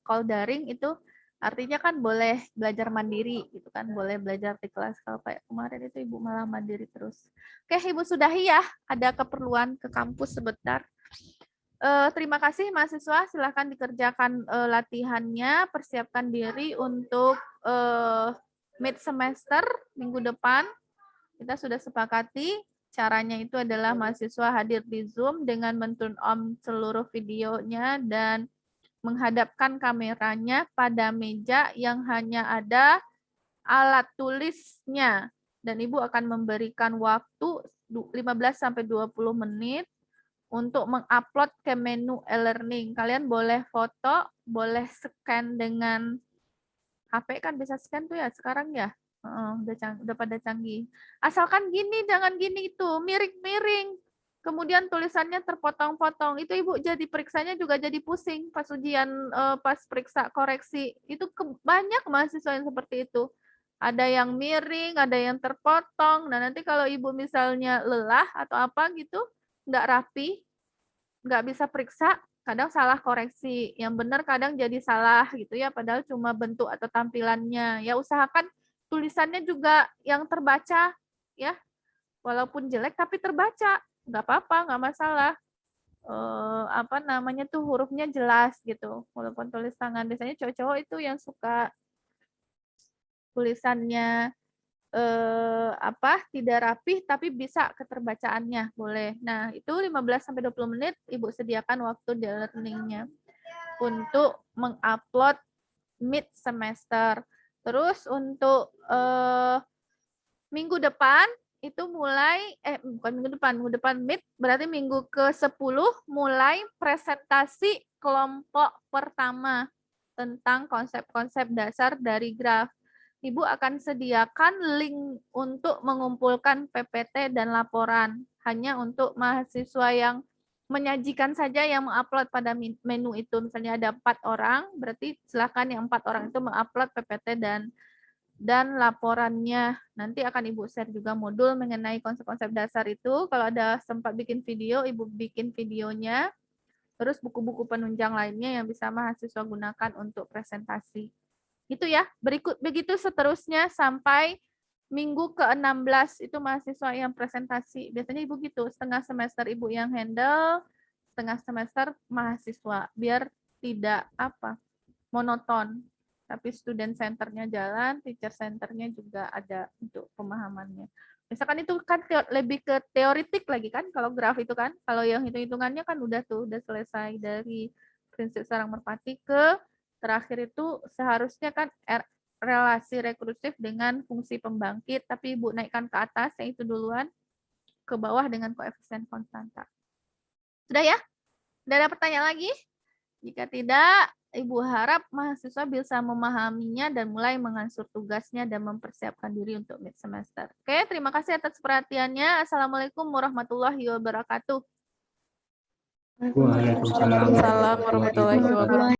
Speaker 1: call daring itu artinya kan boleh belajar mandiri gitu kan, boleh belajar di kelas. Kalau kayak kemarin itu Ibu malah mandiri terus. Oke, Ibu sudahi ya. Ada keperluan ke kampus sebentar. Terima kasih mahasiswa, silahkan dikerjakan latihannya, persiapkan diri untuk mid semester minggu depan. Kita sudah sepakati caranya itu adalah mahasiswa hadir di Zoom dengan men-turn on seluruh videonya dan menghadapkan kameranya pada meja yang hanya ada alat tulisnya. Dan Ibu akan memberikan waktu 15-20 menit untuk mengupload ke menu e-learning. Kalian boleh foto, boleh scan dengan HP kan bisa scan tuh ya sekarang ya. Udah pada canggih. Asalkan gini, jangan gini itu, miring-miring. kemudian tulisannya terpotong-potong. Itu Ibu jadi periksanya juga jadi pusing pas ujian, pas periksa koreksi. Itu banyak mahasiswa yang seperti itu. Ada yang miring, ada yang terpotong. Nah, nanti kalau Ibu misalnya lelah atau apa gitu, nggak rapi, nggak bisa periksa, kadang salah koreksi. Yang benar kadang jadi salah gitu ya, padahal cuma bentuk atau tampilannya. Ya usahakan tulisannya juga yang terbaca ya. Walaupun jelek tapi terbaca. Nggak apa-apa, nggak masalah. Apa namanya tuh hurufnya jelas gitu. Walaupun tulis tangan. Biasanya cowok-cowok itu yang suka tulisannya tidak rapih tapi bisa keterbacaannya boleh. Nah, itu 15-20 menit Ibu sediakan waktu di learning-nya untuk mengupload mid semester. Terus untuk minggu depan itu mulai bukan minggu depan mid berarti minggu ke-10 mulai presentasi kelompok pertama tentang konsep-konsep dasar dari graf. Ibu akan sediakan link untuk mengumpulkan PPT dan laporan. Hanya untuk mahasiswa yang menyajikan saja yang mengupload pada menu itu. Misalnya ada 4 orang, berarti silakan yang 4 orang itu mengupload PPT dan laporannya. Nanti akan Ibu share juga modul mengenai konsep-konsep dasar itu. Kalau ada sempat bikin video, Ibu bikin videonya. Terus buku-buku penunjang lainnya yang bisa mahasiswa gunakan untuk presentasi. Itu ya, begitu seterusnya sampai minggu ke-16 itu mahasiswa yang presentasi. Biasanya Ibu gitu, setengah semester Ibu yang handle, setengah semester mahasiswa, biar tidak monoton. Tapi student center-nya jalan, teacher center-nya juga ada untuk pemahamannya. Misalkan itu kan lebih ke teoritik lagi kan, kalau graf itu kan, kalau yang hitung-hitungannya kan udah selesai dari prinsip sarang merpati ke terakhir itu seharusnya kan relasi rekursif dengan fungsi pembangkit, tapi Ibu naikkan ke atas, yang itu duluan, ke bawah dengan koefisien konstanta. Sudah ya? Sudah ada pertanyaan lagi? Jika tidak, Ibu harap mahasiswa bisa memahaminya dan mulai mengansur tugasnya dan mempersiapkan diri untuk mid semester. Oke, terima kasih atas perhatiannya. Assalamualaikum warahmatullahi wabarakatuh.
Speaker 7: Waalaikumsalam
Speaker 3: Waalaikumsalam warahmatullahi wabarakatuh.